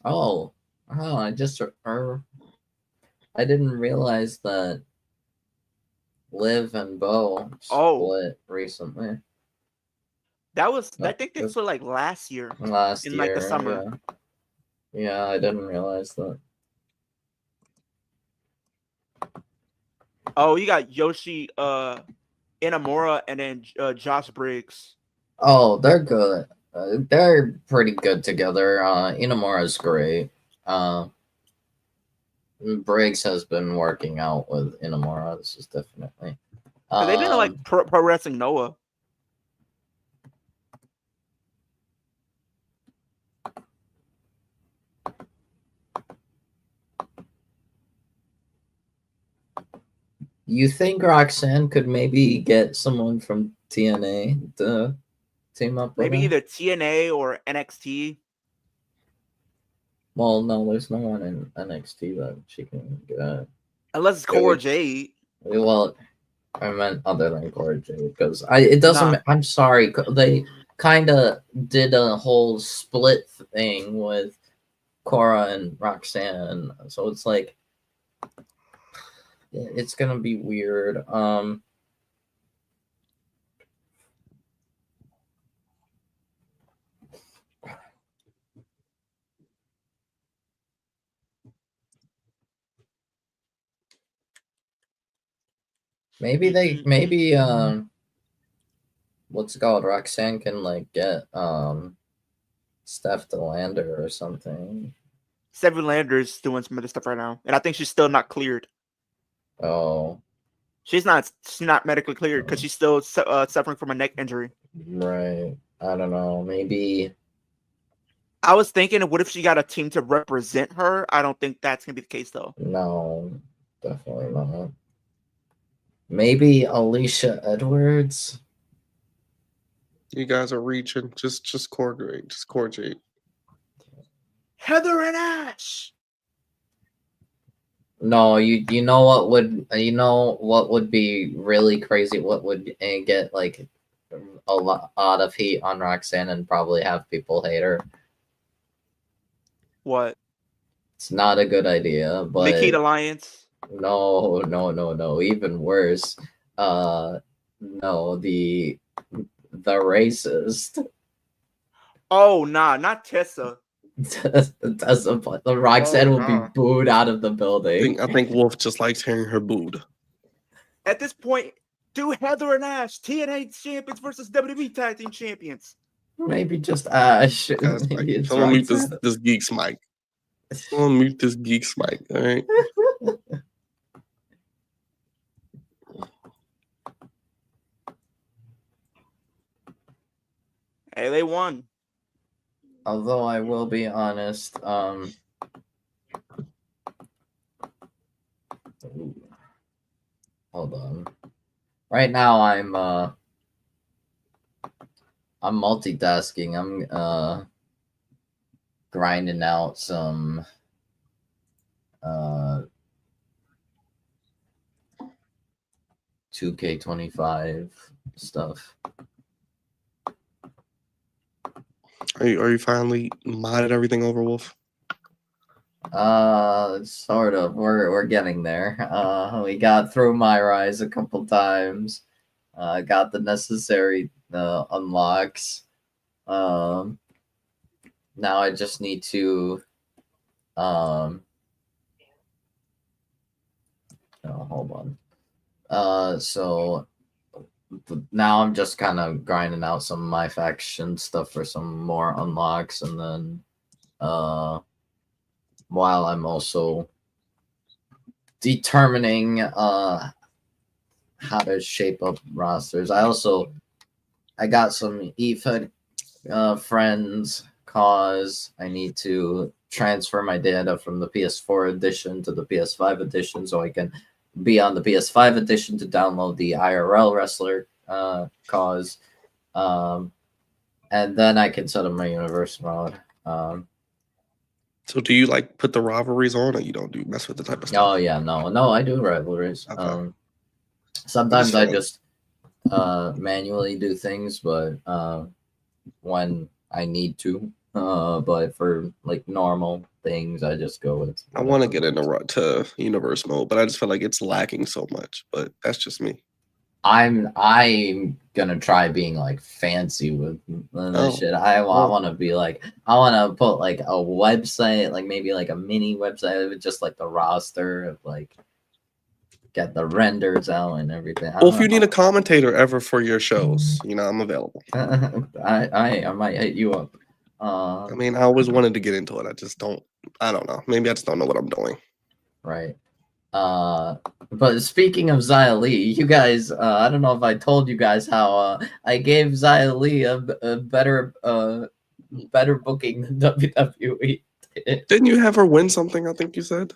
I didn't realize that Liv and Bo split recently. I think this was like last year. Last in year, like the summer. Yeah, I didn't realize that. Oh, you got Yoshi, Inamura, and then Josh Briggs. Oh, they're good. They're pretty good together. Inamura's great. Briggs has been working out with Inamura. This is definitely. They didn't like pro wrestling Noah. You think Roxanne could maybe get someone from TNA to team up with Maybe her? either TNA or NXT. Well, no, there's no one in NXT that she can get. Unless it's Cora Jade. Well, I meant other than Cora Jade because it doesn't. Nah. I'm sorry, they kind of did a whole split thing with Cora and Roxanne, so it's like it's gonna be weird. Maybe what's it called? Roxanne can like get Steph Delander or something. Seven Lander's doing some of this stuff right now, and I think she's still not cleared. Oh, she's not medically cleared because she's still suffering from a neck injury. Right. I don't know. Maybe. I was thinking, what if she got a team to represent her? I don't think that's gonna be the case though. No, definitely not. Maybe Alicia Edwards. You guys are reaching. Just coordinate. Just coordinate. Heather and Ash. No, you know what would be really crazy? What would get like a lot of heat on Roxanne and probably have people hate her? What? It's not a good idea, but Nikita Alliance. No. Even worse. No, the racist. Oh nah, not Tessa. The Roxanne will be booed out of the building. I think Wolf just likes hearing her booed. At this point, do Heather and Ash TNA champions versus WWE Tag Team champions. Maybe just Ash. Someone mute this geek's mic. Someone mute this geek's mic. All right. Hey, they won. Although I will be honest, ooh. Hold on. Right now I'm multitasking. I'm grinding out some 2K25 stuff. Are you finally modded everything over, Wolf? Sort of. We're getting there. We got through my rise a couple times. Got the necessary unlocks. Now I just need to oh, hold on. So now I'm just kind of grinding out some of my faction stuff for some more unlocks, and then while I'm also determining how to shape up rosters. I got some EFED friends cause I need to transfer my data from the PS4 edition to the PS5 edition so I can be on the PS5 edition to download the IRL wrestler cause, and then I can set up my universe mode. So do you like put the rivalries on, or you don't do mess with the type of stuff? Oh yeah, no, I do rivalries. Okay. Sometimes I feel just manually do things, but when I need to, but for like normal things, I just go with. I want to get to universe mode, but I just feel like it's lacking so much. But that's just me. I'm gonna try being like fancy with this shit. I want to be like, I want to put like a website, like maybe like a mini website with just like the roster of like get the renders out and everything. Well, if you need a commentator ever for your shows, I'm available. I might hit you up. I mean, I always wanted to get into it. I don't know. Maybe I just don't know what I'm doing. Right. But speaking of Xia Li, you guys, I don't know if I told you guys how I gave Xia Li a better booking than WWE. Didn't you have her win something? I think you said.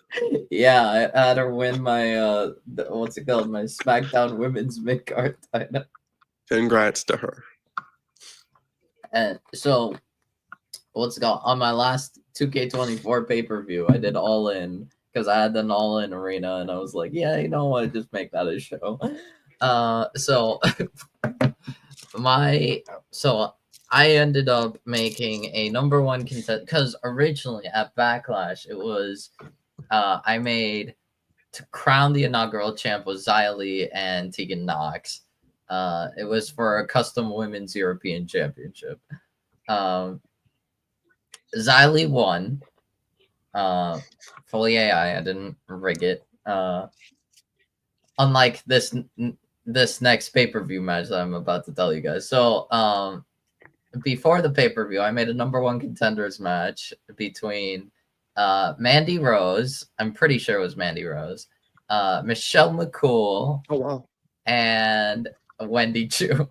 Yeah, I had her win my what's it called? My SmackDown Women's Mid-Card title. Congrats to her. And so, what's it called? On my last 2K24 pay-per-view, I did All In because I had an All In arena, and I was like, yeah, you know what? Just make that a show. So I ended up making a #1 contest because originally at Backlash it was I made to crown the inaugural champ was Xia Li and Tegan Nox. It was for a custom women's European championship. Xia Li won. Fully AI. I didn't rig it. Unlike this next pay-per-view match that I'm about to tell you guys. So before the pay-per-view, I made a #1 contenders match between Mandy Rose. I'm pretty sure it was Mandy Rose. Michelle McCool. Oh wow. And Wendy Chu.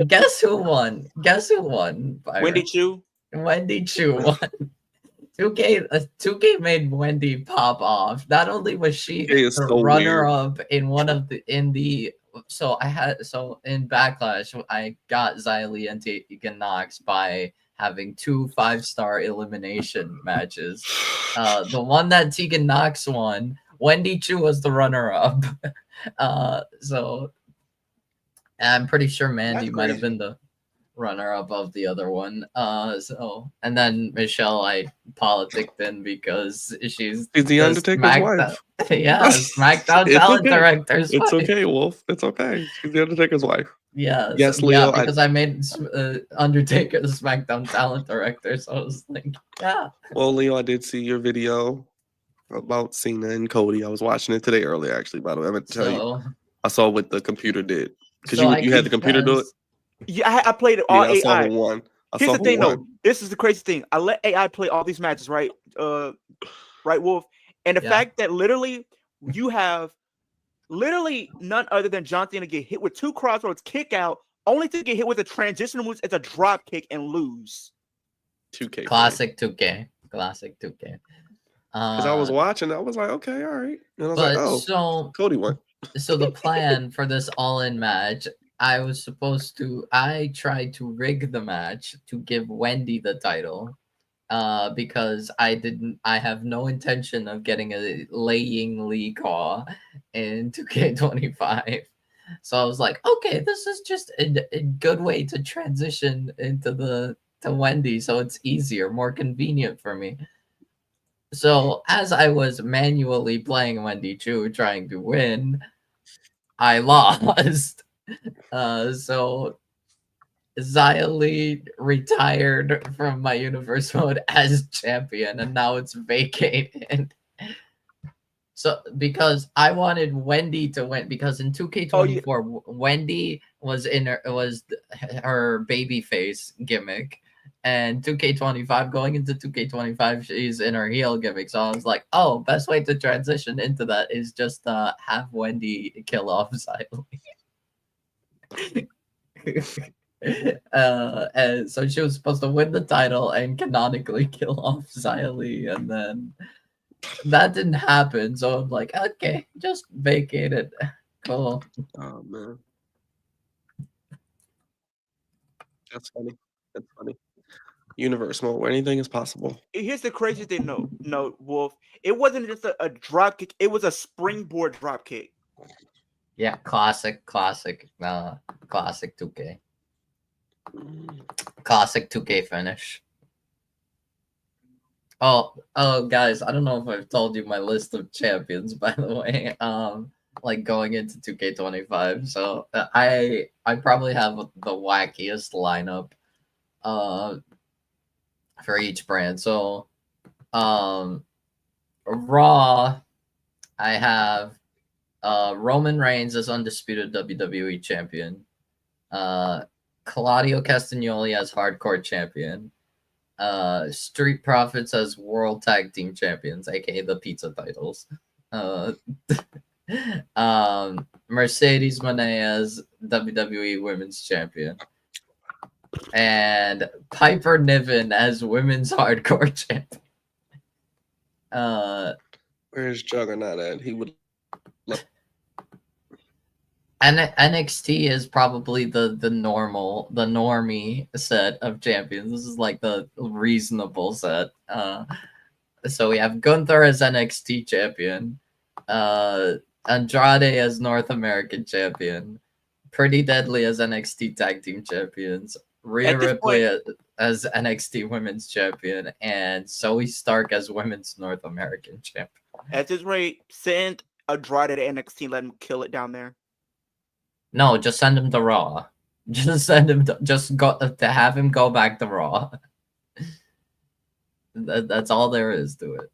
Guess who won? Byron? Wendy Chu. Wendy Chu won. 2K made Wendy pop off. Not only was she the runner-up in in Backlash, I got Xia Li and Tegan Nox by having 2 5-star elimination matches. The one that Tegan Nox won, Wendy Chu was the runner-up. So I'm pretty sure Mandy might have been the runner-up of the other one. And then Michelle I politicked in because she's the Undertaker's wife. Yeah, SmackDown talent director's It's wife. okay, Wolf. It's okay. She's the Undertaker's wife. Yeah. Yes, Leo. Yeah, because I made Undertaker the SmackDown talent director, so I was like, yeah. Well, Leo, I did see your video about Cena and Cody. I was watching it today earlier, actually. By the way, I meant to tell you. I saw what the computer did because you had the computer do it. Yeah, I played it all AI. I saw one. Here's the thing, though. This is the crazy thing. I let AI play all these matches, right? Right, Wolf. And the fact that literally you have none other than John Cena get hit with 2 crossroads, kick out, only to get hit with a transitional move as a drop kick and lose. 2K. Classic 2K. Classic 2K. Because I was watching, I was like, okay, all right. And I was like, But oh, so Cody won. so the plan for this all-in match, I tried to rig the match to give Wendy the title. Because I have no intention of getting a laying Lee call in 2K25. So I was like, okay, this is just a good way to transition to Wendy, so it's easier, more convenient for me. So as I was manually playing Wendy Chu trying to win, I lost. So Xia Li retired from my universe mode as champion, and now it's vacated. So because I wanted Wendy to win, because in 2K24 Wendy was her babyface gimmick, and 2K25 going into 2K25 she's in her heel gimmick. So I was like, oh, best way to transition into that is just have Wendy kill off Xia Li. And so she was supposed to win the title and canonically kill off Xia Li, and then that didn't happen. So I'm like, okay, just vacate it. Cool. Oh man, that's funny. That's funny. Universe mode where anything is possible. Here's the crazy thing, no, Wolf. It wasn't just a drop kick; it was a springboard drop kick. Yeah, classic 2K. Classic 2K finish. Oh, guys, I don't know if I've told you my list of champions, by the way. Like going into 2K25. So I probably have the wackiest lineup for each brand. So Raw, I have Roman Reigns as undisputed WWE champion. Claudio Castagnoli as hardcore champion. Street Profits as world tag team champions, aka the pizza titles. Mercedes Moné as WWE women's champion. And Piper Niven as women's hardcore champion. Where's Juggernaut at? He would. NXT is probably the normie set of champions. This is like the reasonable set. So we have Gunther as NXT champion, Andrade as North American champion, Pretty Deadly as NXT tag team champions, Rhea Ripley as NXT women's champion, and Zoe Stark as women's North American champion. At this rate, send Andrade to NXT, let him kill it down there. No, just send him to Raw. Just send him to have him go back to Raw. That's all there is to it.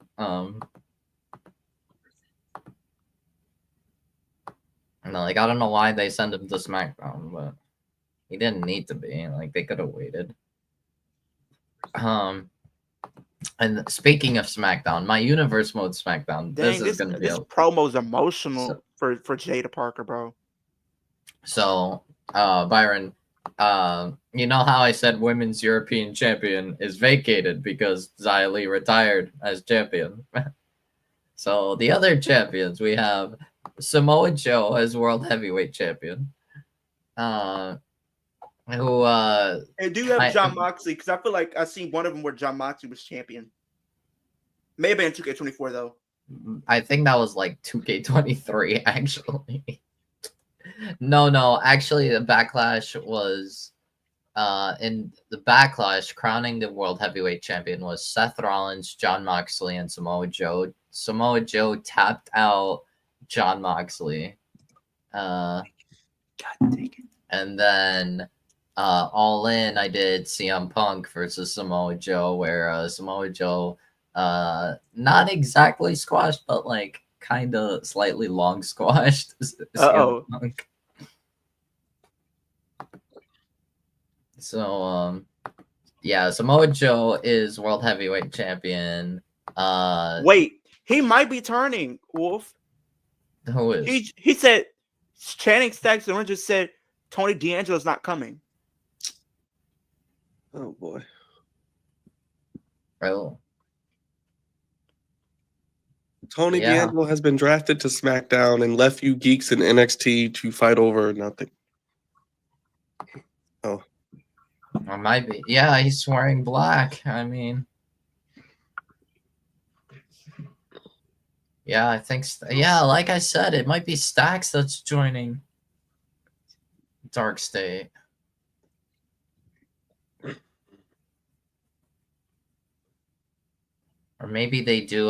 Like I don't know why they send him to SmackDown, but he didn't need to be. Like they could have waited. And speaking of SmackDown, my universe mode SmackDown. Dang, this promo's emotional for Jada Parker, bro. So, Byron, you know how I said women's European champion is vacated because Xia Li retired as champion? So, the other champions, we have Samoa Joe as world heavyweight champion. And do you have John Moxley? Because I feel like I seen one of them where John Moxley was champion. Maybe in 2K24, though. I think that was like 2K23, actually. No. Actually, the Backlash was in the Backlash, crowning the world heavyweight champion was Seth Rollins, John Moxley, and Samoa Joe. Samoa Joe tapped out John Moxley. God dang it. And then All In, I did CM Punk versus Samoa Joe, where Samoa Joe not exactly squashed, but like kind of slightly long squashed. Uh-oh. So yeah, Samoa Joe is world heavyweight champion. Wait, he might be turning, Wolf. Who is? He said Channing Stacks and just said Tony D'Angelo's not coming. Oh boy. Oh, Tony Yeah. D'Angelo has been drafted to SmackDown and left you geeks in NXT to fight over nothing. Oh, or might be. Yeah, he's wearing black. I mean, yeah, I think. Yeah, like I said, it might be Stax that's joining Dark State. Or maybe they do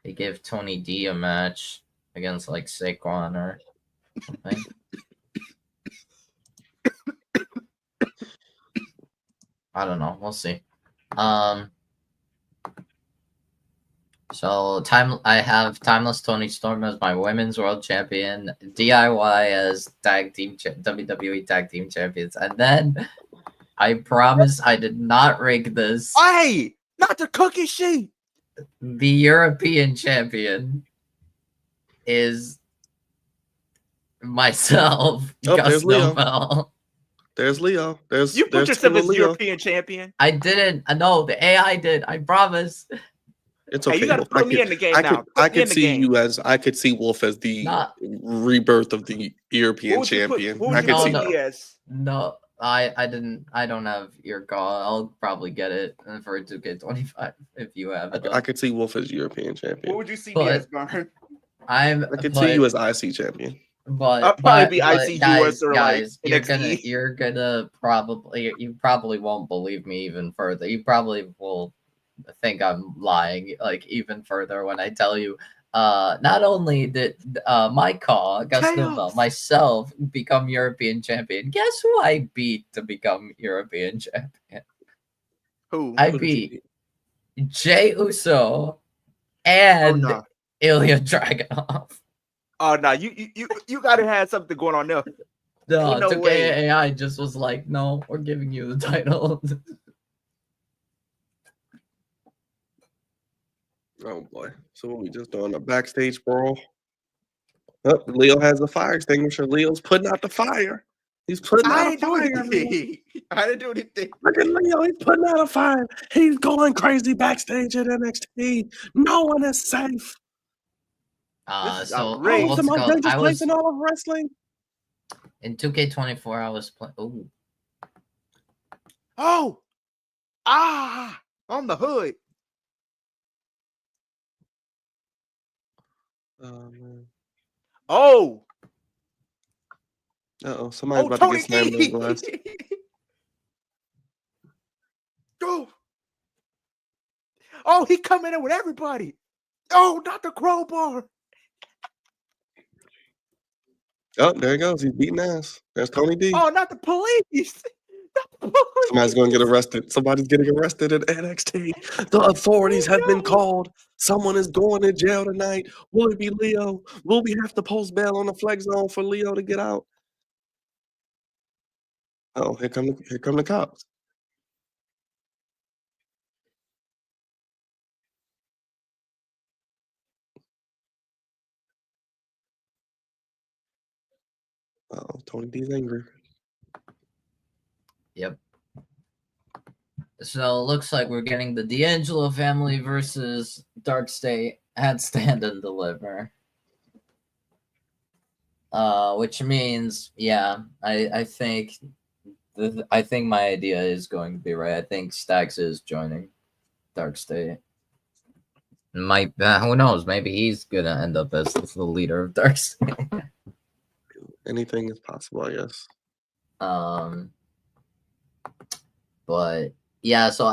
they give Tony D a match against like Saquon or something. I don't know. We'll see. So I have Timeless Tony Storm as my women's world champion, DIY as WWE tag team champions, and then I promise I did not rig this. Hey, not the cookie sheet. The European champion is myself, Oh, Gus there's Leo. Nobel. there's Leo. There's You put there's yourself Tino as Leo. European champion. I didn't. No, the AI did. I promise. It's Hey, okay. you got to Wolf. put me in the game now. I Put me in could the see game. you as I could see Wolf as the Not. rebirth of the European What would you put- champion. what would I you could No, see put no. me as? No, I didn't. I don't have your call. I'll probably get it for 2K25 if you have it. I could see Wolf as European What champion. would you see me But- as, Burn? I could see you as IC champion. But I'll probably but, be but IC guys, US or, guys, like, you're NXT. gonna probably you probably won't believe me even further. You probably will think I'm lying like even further when I tell you. Not only did my call, Gus Nobel, Chaos. myself become European champion. Guess who I beat to become European champion? Who? I Who did you beat Jey Uso and no. Ilya Dragunov. Oh no, you gotta have something going on there. No, Ain't no 2K way. AI just was like, no, we're giving you the title. Oh boy. So what we just doing? A backstage brawl? Oh, Leo has a fire extinguisher. Leo's putting out the fire. He's putting I out a ain't do fire. everyone. anything. I didn't do anything. Look at Leo. He's putting out a fire. He's going crazy backstage at NXT. No one is safe. This is So outrageous. Oh, what's the it most called? dangerous I place was in all of wrestling. in 2K24. I was playing. Oh, Oh, on the hood. Oh man. Oh, Uh-oh. Somebody's about Tony to get slammed in the D. glass. Oh, he coming in with everybody. Oh, not the crowbar. Oh, there he goes. He's beating ass. There's Tony D. Oh, not the police. Not the police. Somebody's going to get arrested. Somebody's getting arrested at NXT. The authorities have been called. Someone is going to jail tonight. Will it be Leo? Will we have to post bail on the flex zone for Leo to get out? Oh, here come the cops. Oh, Tony D's angry. yep. So it looks like we're getting the D'Angelo family versus Dark State at Stand and Deliver. Which means, yeah, I think my idea is going to be right. I think Stax is joining Dark State. Might who knows? Maybe he's gonna end up as the leader of Dark State. Anything is possible, I guess. But yeah, so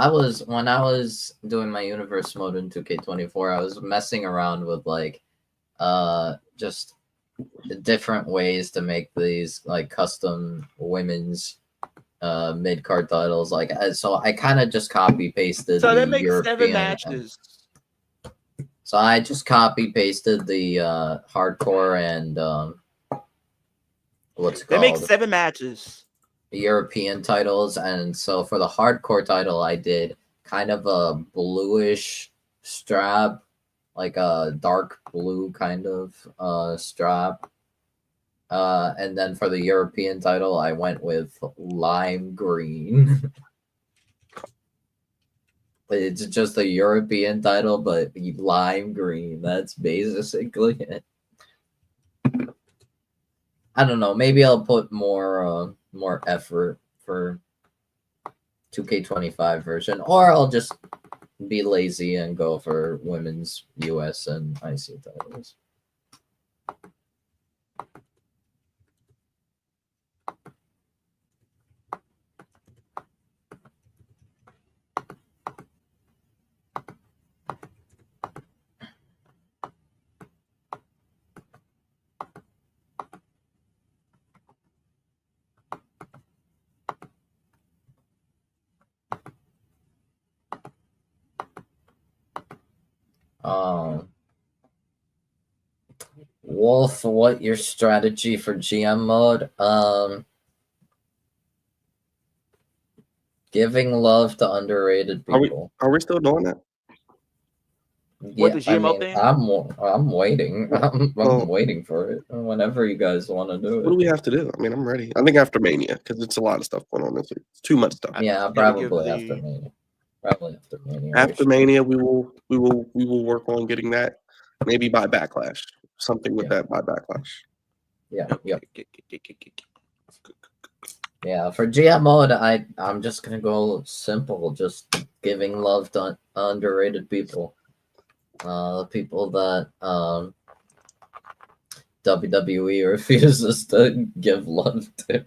when I was doing my universe mode in 2K24, I was messing around with like just different ways to make these like custom women's mid card titles. Like so I kind of just copy pasted So the that makes European 7 matches. So I just copy pasted the hardcore and what's it That called? makes 7 matches. European titles, and so for the hardcore title I did kind of a bluish strap, like a dark blue kind of strap, And then for the European title, I went with lime green. It's just a European title, but lime green. That's basically it. I don't know. Maybe I'll put more effort for 2K25 version, or I'll just be lazy and go for women's US and IC titles. Wolf, what your strategy for GM mode? Giving love to underrated people. Are we still doing that? What, the GMO thing? I'm waiting. I'm Well- waiting for it. Whenever you guys want to do What do it. we have to do? I mean, I'm ready. I think after Mania, because it's a lot of stuff going on this week. It's too much stuff. Yeah, gotta give probably the- after Mania. Probably after Mania. After Mania, we will work on getting that. Maybe by Backlash. Something with that by Backlash. Yeah, yep. Yeah, for GM mode, I'm just gonna go simple, just giving love to underrated people. People that WWE refuses to give love to.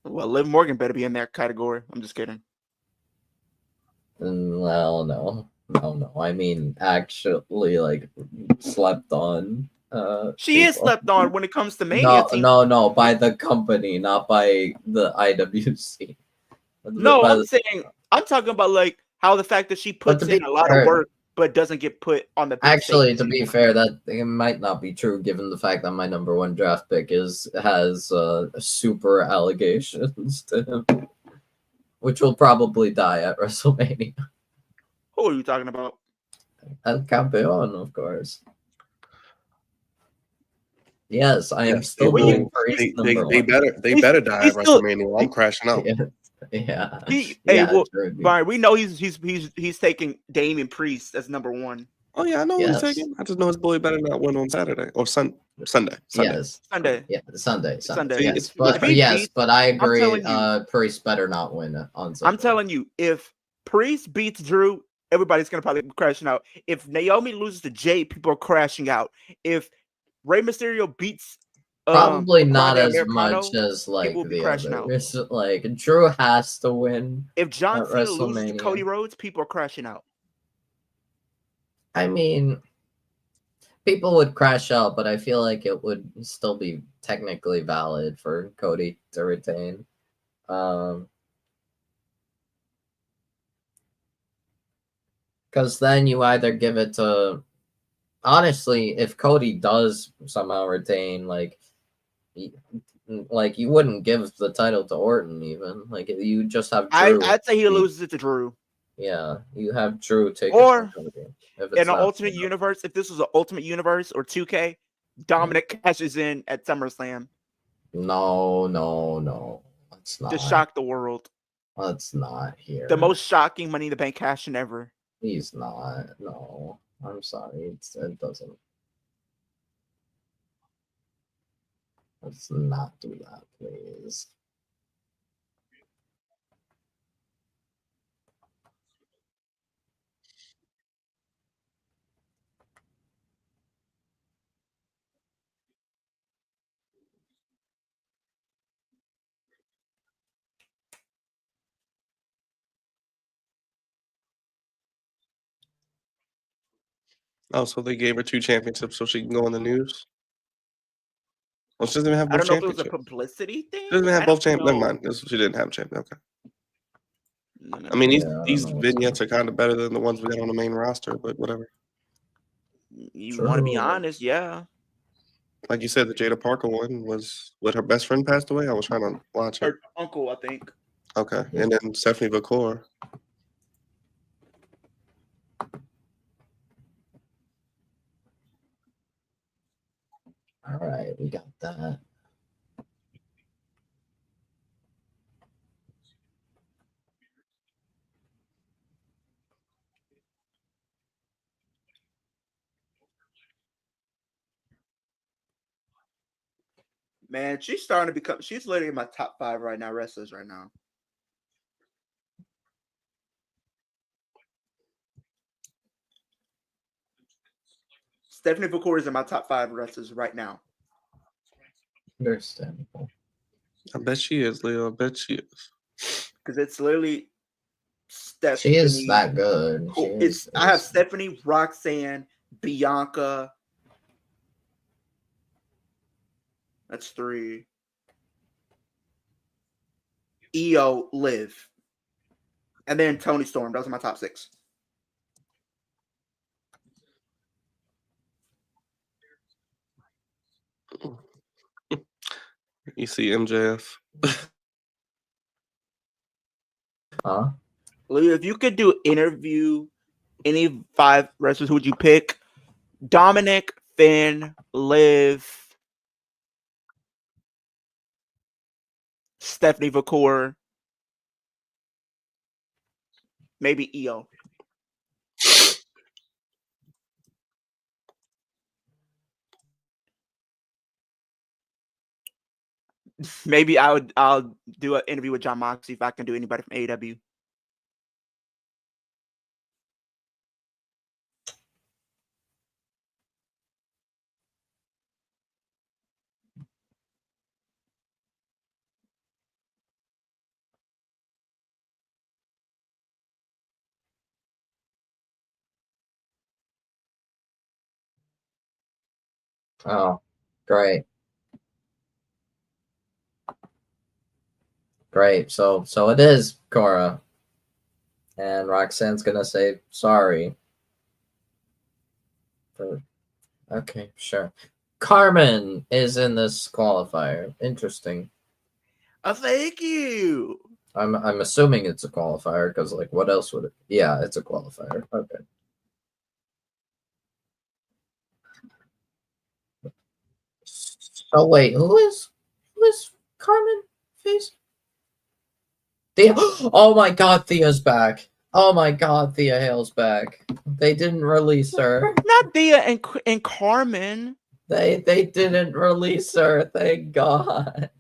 Well, Liv Morgan better be in that category. I'm just kidding. Well, no. I mean, actually, like, slept on. She is people. slept on when it comes to Mania. No, by the company, not by the IWC. No, I'm talking about like how the fact that she puts in a lot of work but doesn't get put on the big Actually, stage. to be fair, that it might not be true given the fact that my number one draft pick has super allegations to him, which will probably die at WrestleMania. Who are you talking about? El Campeón, of course. Yes, I am still doing Priest number one. They better die at WrestleMania. I'm crashing out. Yeah. Brian, we know he's taking Damian Priest as number one. Oh yeah, I know what he's taking. I just know his boy better not win on Saturday or Sunday. Yes. Sunday. Yeah, Sunday. Yes, but I agree. Priest better not win on Sunday. I'm telling you, if Priest beats Drew, everybody's gonna probably be crashing out. If Naomi loses to Jay, people are crashing out. If Rey Mysterio beats probably not Grande as Americano, much as like the others. Out. Like Drew has to win. If John Cena loses to Cody Rhodes, people are crashing out. I mean, people would crash out, but I feel like it would still be technically valid for Cody to retain. Because then you either give it to, honestly, if Cody does somehow retain, like you wouldn't give the title to Orton even. Like you just have Drew. I'd say he loses it to Drew. Yeah, you have Drew take or in an alternate universe. If this was an Ultimate Universe or 2K, Dominic cashes in at SummerSlam. No, it's not. To shock the world. That's not here. The most shocking Money in the Bank cash in ever. He's not. No, I'm sorry. It doesn't. Let's not do that, please. Oh, so they gave her 2 championships so she can go on the news? Well, she doesn't even have both I don't know if it championships. was a publicity thing. She doesn't have both championships. Never mind. She didn't have a champion. Okay. I mean, these vignettes are kind of better than the ones we got on the main roster, but whatever. You want to be honest, yeah. Like you said, the Jada Parker one was what her best friend passed away. I was trying to watch it. Her uncle, I think. Okay, and then Stephanie Vacour. All right, we got that. Man, she's starting to become. She's literally in my top 5 right now. Wrestlers right now. Stephanie McCourt is in my top 5 wrestlers right now. Understandable. I bet she is, Leo. I bet she is. Because it's literally Stephanie. She is that good. I have Stephanie, Roxanne, Bianca. That's 3. Io, Liv. And then Tony Storm. Those are my top 6. You see MJF. Huh? Leo, if you could do interview any 5 wrestlers, who would you pick? Dominic, Finn, Liv, Stephanie McCourt, maybe Io. Maybe I'll do an interview with John Moxley if I can do anybody from AEW. Oh, great. Great. So it is Cora. And Roxanne's gonna say sorry. Okay, sure. Carmen is in this qualifier. Interesting. Oh, thank you. I'm assuming it's a qualifier because like what else would it? Yeah, it's a qualifier. Okay. So wait, who is Carmen face? Thea. Oh my God, Thea's back. Oh my God, Thea Hale's back. They didn't release her. Not Thea and Carmen. They didn't release her. Thank God.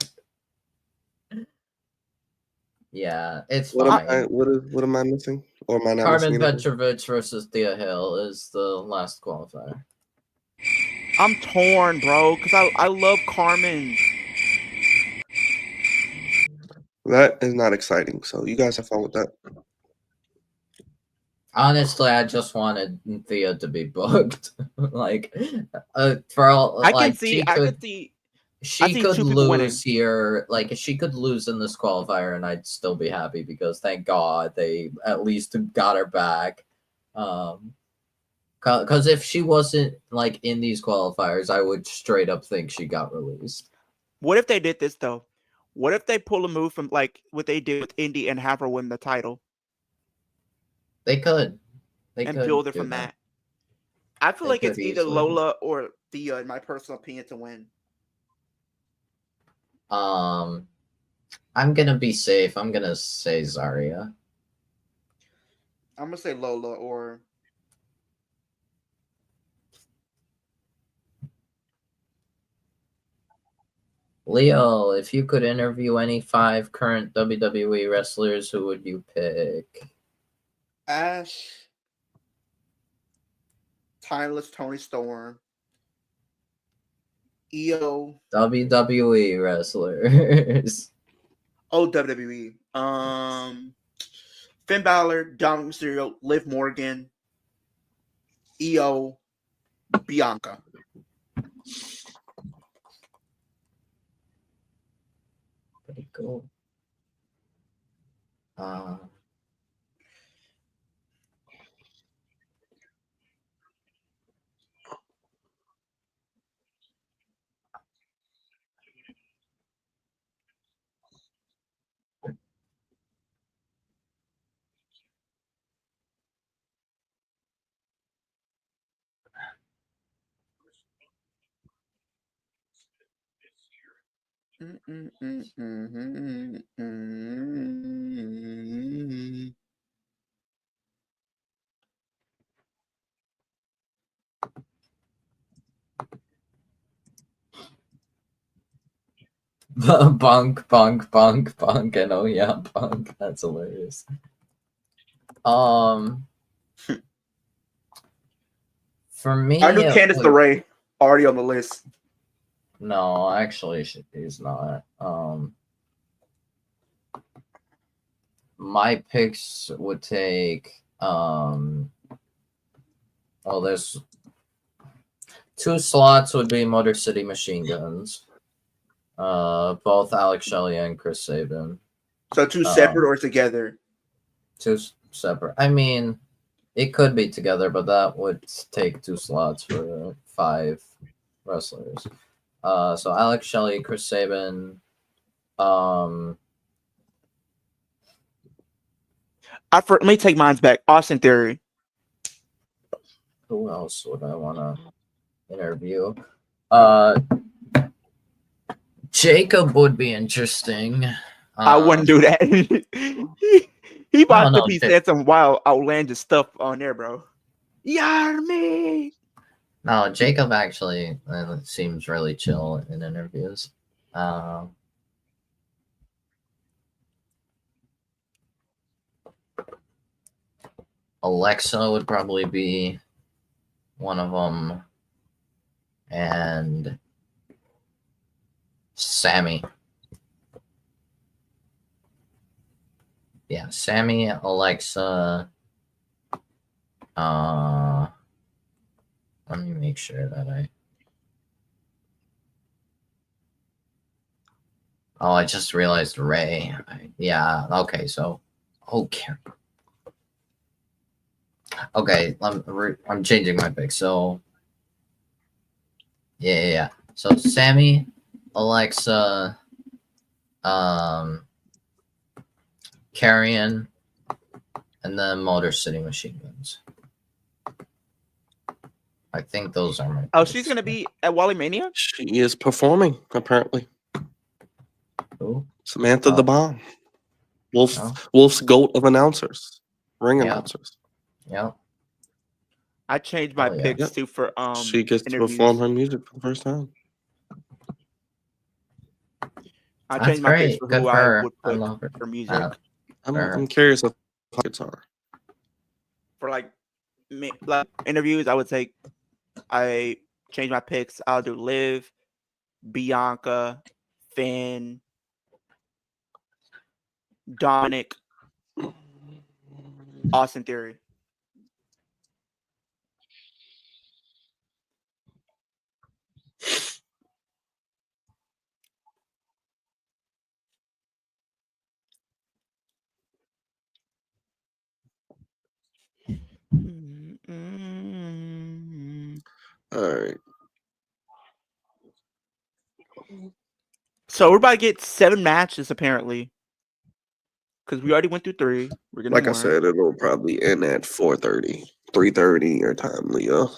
Yeah, it's fine. What am I missing? Or am I not Carmen missing anything? Petrovich versus Thea Hale is the last qualifier. I'm torn, bro, because I love Carmen. That is not exciting. So you guys have fun with that. Honestly, I just wanted Thea to be booked. Like, for all I like can see. she see could 2 people winning. lose here. Like, she could lose in this qualifier, and I'd still be happy because thank God they at least got her back. Because if she wasn't like in these qualifiers, I would straight up think she got released. What if they did this though? What if they pull a move from like what they did with Indy and have her win the title? They could. And build it from that. I feel like it's either Lola or Thea, in my personal opinion, to win. I'm gonna be safe. I'm gonna say Zarya. I'm gonna say Lola or Leo, if you could interview any 5 current WWE wrestlers, who would you pick? Ash, Timeless Tony Storm, Io, WWE wrestlers. oh WWE, Finn Balor, Dominic Mysterio, Liv Morgan, Io, Bianca. Pretty cool. Bunk, bunk, bunk, bunk, and oh yeah, bunk. That's hilarious. For me, I knew Candice LeRae already on the list. no, actually, she's not. My picks would take. Well, there's 2 slots would be Motor City Machine Guns. Both Alex Shelley and Chris Sabin. So 2 separate or together? 2 separate. I mean, it could be together, but that would take 2 slots for 5 wrestlers. So Alex Shelley, Chris Sabin. Let me take mine back. Austin Theory. Who else would I want to interview? Jacob would be interesting. I wouldn't do that. he about to be saying some wild, outlandish stuff on there, bro. Yar me. No, Jacob actually seems really chill in interviews. Alexa would probably be one of them, and Sammy. Yeah, Sammy, Alexa. Let me make sure that I just realized Ray. Yeah, okay, so okay. Okay, I'm changing my pick. So yeah. So Sammy, Alexa, Carrion, and then Motor City Machine Guns. I think those are my. Oh, she's gonna be at Wally Mania? She is performing, apparently. Who? Samantha the Bomb. Wolf's GOAT of announcers. Ring announcers. Yep. I changed my picks too for she gets interviews. to perform her music for the first time. I changed my picks for who I would put for music. I'm curious what pockets are. For like interviews, I change my picks. I'll do Liv, Bianca, Finn, Dominic, Austin Theory. All right. So we're about to get 7 matches apparently, because we already went through 3. We're getting like more. I said, it'll probably end at 4:30, 3:30 your time, Leo.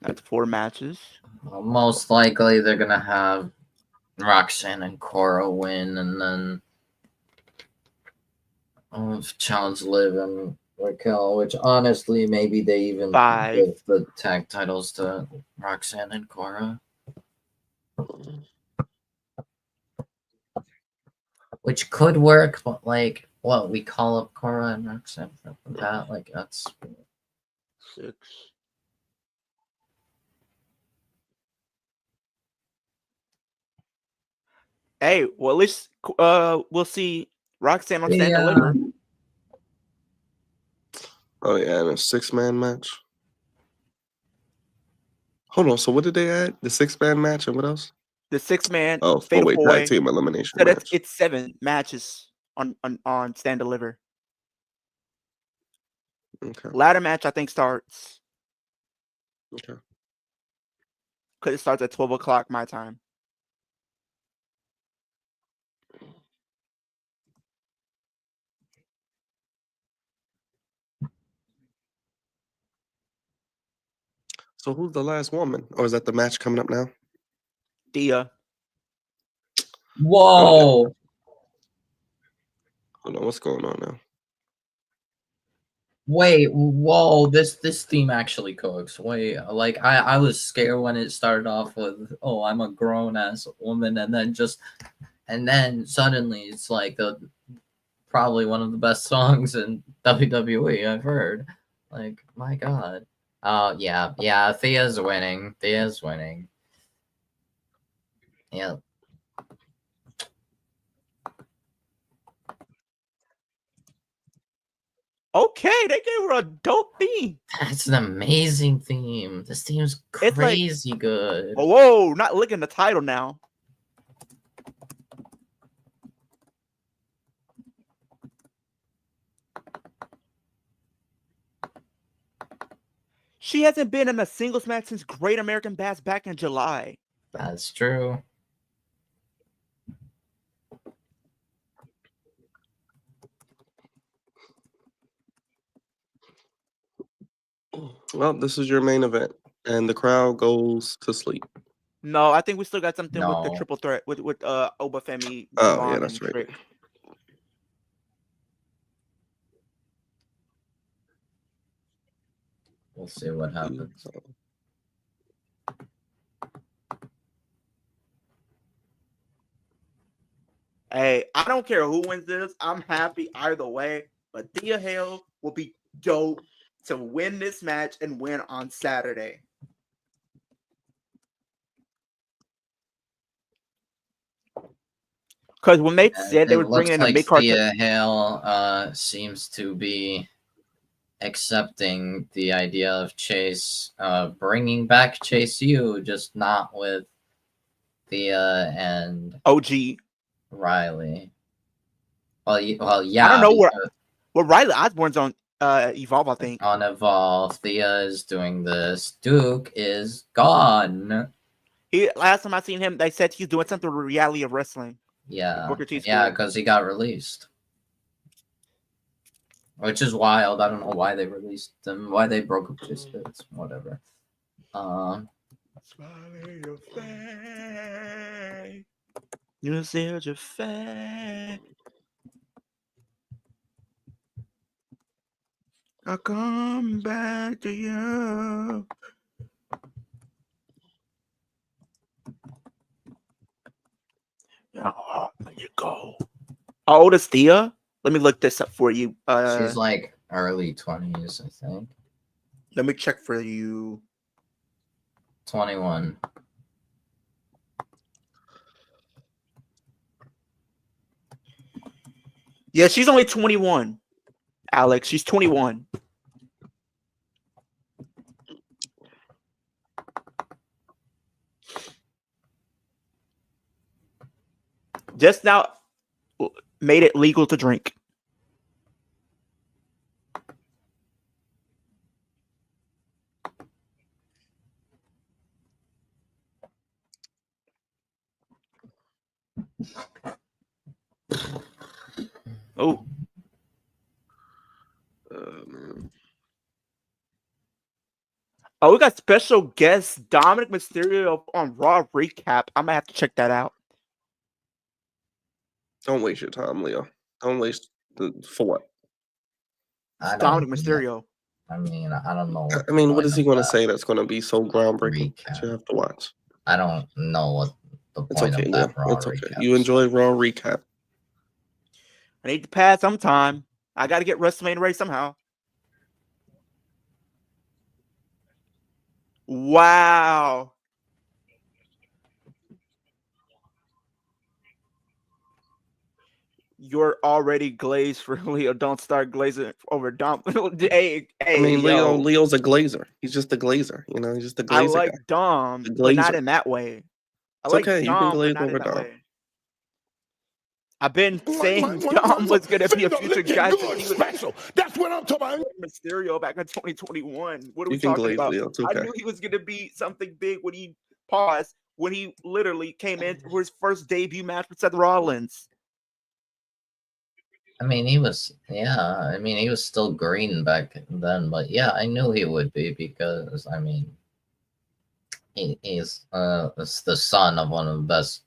That's 4 matches. Well, most likely they're gonna have Roxanne and Cora win, and then challenge Liv and Raquel, which honestly maybe they even give the tag titles to Roxanne and Cora. Which could work, but like what we call up Cora and Roxanne for that, like that's 6. Hey, well at least we'll see Roxanne on Stand Deliver. Oh yeah, and a 6-man match. Hold on, so what did they add? The 6-man match and what else? The 6-man. Oh, 4-way tag team elimination so match. It's 7 matches on Stand Deliver. Okay. Ladder match I think starts. Okay. Because it starts at 12 o'clock my time. So who's the last woman? Or is that the match coming up now? Dia. Whoa. Hold on, what's going on now? Wait, whoa, this theme actually cooks. Wait, like I was scared when it started off with, oh, I'm a grown ass woman, and then suddenly it's like the probably one of the best songs in WWE I've heard. Like, my god. Oh yeah, Thea's winning. Thea's winning. Yeah. Okay, they gave her a dope theme. That's an amazing theme. This theme's It's like- crazy good. Oh, whoa, not licking the title now. She hasn't been in a singles match since Great American Bash back in July. That's true. Well, this is your main event, and the crowd goes to sleep. No, I think we still got something with No. the triple threat with Obafemi. Oh, Devon, yeah, that's and right. Trick. We'll see what happens. Hey, I don't care who wins this. I'm happy either way. But Thea Hale will be dope to win this match and win on Saturday. Because when they said they It were looks bringing in a like mid-card, Thea Hale seems to be accepting the idea of Chase, bringing back Chase U, just not with Thea and OG. Riley. Well, yeah. I don't know because where Riley Osborne's on Evolve, I think. on Evolve, Thea is doing this. Duke is gone. Last time I seen him, they said he's doing something with Reality of Wrestling. Yeah, Booker T's yeah, school. because he got released. Which is wild. I don't know why they released him, why they broke up his bits, whatever. Smiley your face. You sealed your face. I'll come back to you. Oh, there you go. How old is Thea? Let me look this up for you. She's like early 20s, I think. Let me check for you. 21. Yeah, she's only 21. Alex, she's 21. Just now made it legal to drink. Oh. Man. Oh, we got special guest Dominic Mysterio on Raw recap. I'm gonna have to check that out. Don't waste your time, Leo. Don't waste for what? I Dominic don't- Mysterio. I mean, I don't know. I mean, what is he going to that say that's going to be so groundbreaking recap. that you have to watch? I don't know what the It's point okay, of Leo. that Raw It's okay. recap You is. enjoy Raw recap. I need to pass sometime. I got to get WrestleMania ready somehow. Wow. You're already glazed for Leo. Don't start glazing over Dom. Hey, I mean, yo. Leo's a glazer. He's just a glazer. You know, he's just a I glazer like guy. Dom, The but not glazer. in that way. I It's like okay. You can Dom, but glaze not over in that Dom. way. I've been saying Dom was going to be a future guy since he was special. That's what I'm talking about. Mysterio back in 2021. What are we You can talking glaze, about? Leo. It's I okay. knew he was going to be something big when he paused, when he literally came in for his first debut match with Seth Rollins. I mean, he was still green back then, but yeah, I knew he would be because, I mean, he's the son of one of the best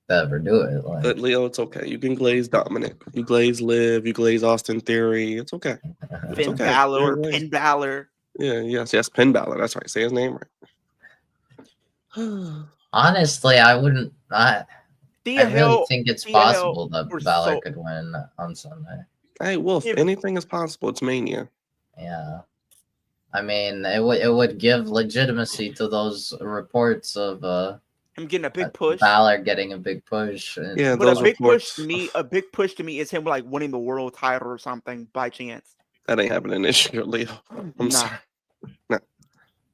to ever do it. Like, But Leo, it's okay. You can glaze Dominic. You glaze Liv. You glaze Austin Theory. It's okay. It's Finn okay. Balor You're or glazed. Finn Balor. Yeah, yes, Penn Balor. That's right. Say his name right. honestly, I wouldn't. I Thea really Hill, think it's Thea Hill possible that were Balor so- could win on Sunday. Hey, Wolf, If- anything is possible. It's Mania. Yeah. I mean, it would give legitimacy to those reports of him getting a big push. Balor getting a big push. Yeah, But those a big reports. push to me is him like winning the world title or something by chance. That ain't happening this year, Leo. I'm Nah. sorry.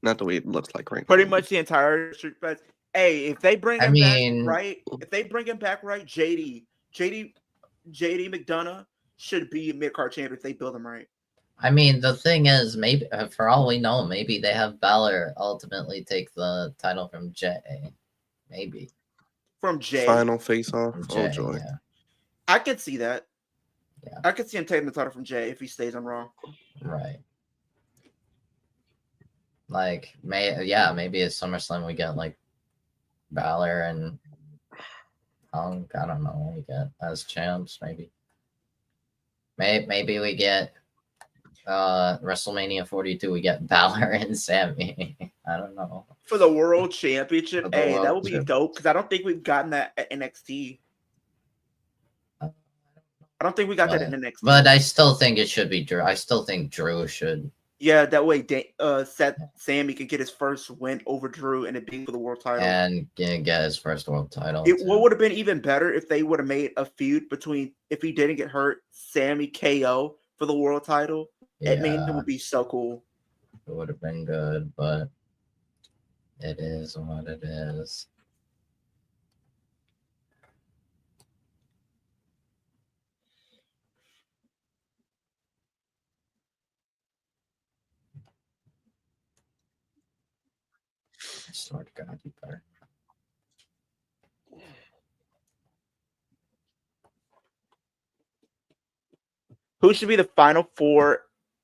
Not the way it looks like right Pretty now. much the entire Street Fest. Hey, if they bring I him mean- back right, JD McDonough should be mid-card champion if they build him right. I mean, the thing is, maybe for all we know, maybe they have Balor ultimately take the title from Jay. Maybe From Jay. Final face off. from Oh, Jay. joy. Yeah. I could see that. Yeah. I could see him taking the title from Jay if he stays on Raw. Right. Like, maybe at SummerSlam we get like Balor and Punk. I don't know. We get as champs, maybe. Maybe we get WrestleMania 42. We get Balor and Sammy. I don't know. For the World Championship, For the hey, that World would be Champ- dope because I don't think we've gotten that at NXT. I don't think we got that in NXT. But I still think it should be Drew. I still think Drew should. Yeah, that way Sammy could get his first win over Drew and it be for the world title. And get his first world title. What would have been even better if they would have made a feud between, if he didn't get hurt, Sammy KO for the world title. Yeah, It mean it would be so cool. it would have been good, but it is what it is. I swear to God, you better. Who should be the final four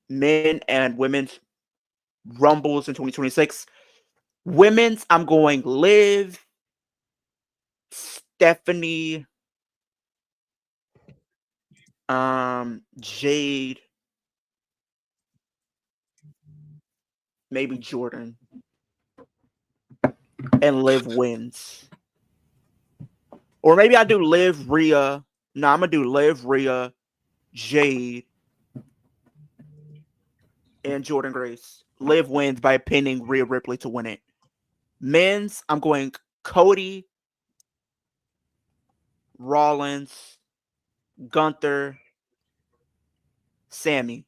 men and women's Rumbles in 2026? Women's, I'm going Liv, Stephanie, Jade, maybe Jordan, and Liv wins. Or maybe I do Liv, Rhea. No, I'm gonna do Liv, Rhea, Jade, and Jordan Grace. Liv wins by pinning Rhea Ripley to win it. Men's, I'm going Cody, Rollins, Gunther, Sammy.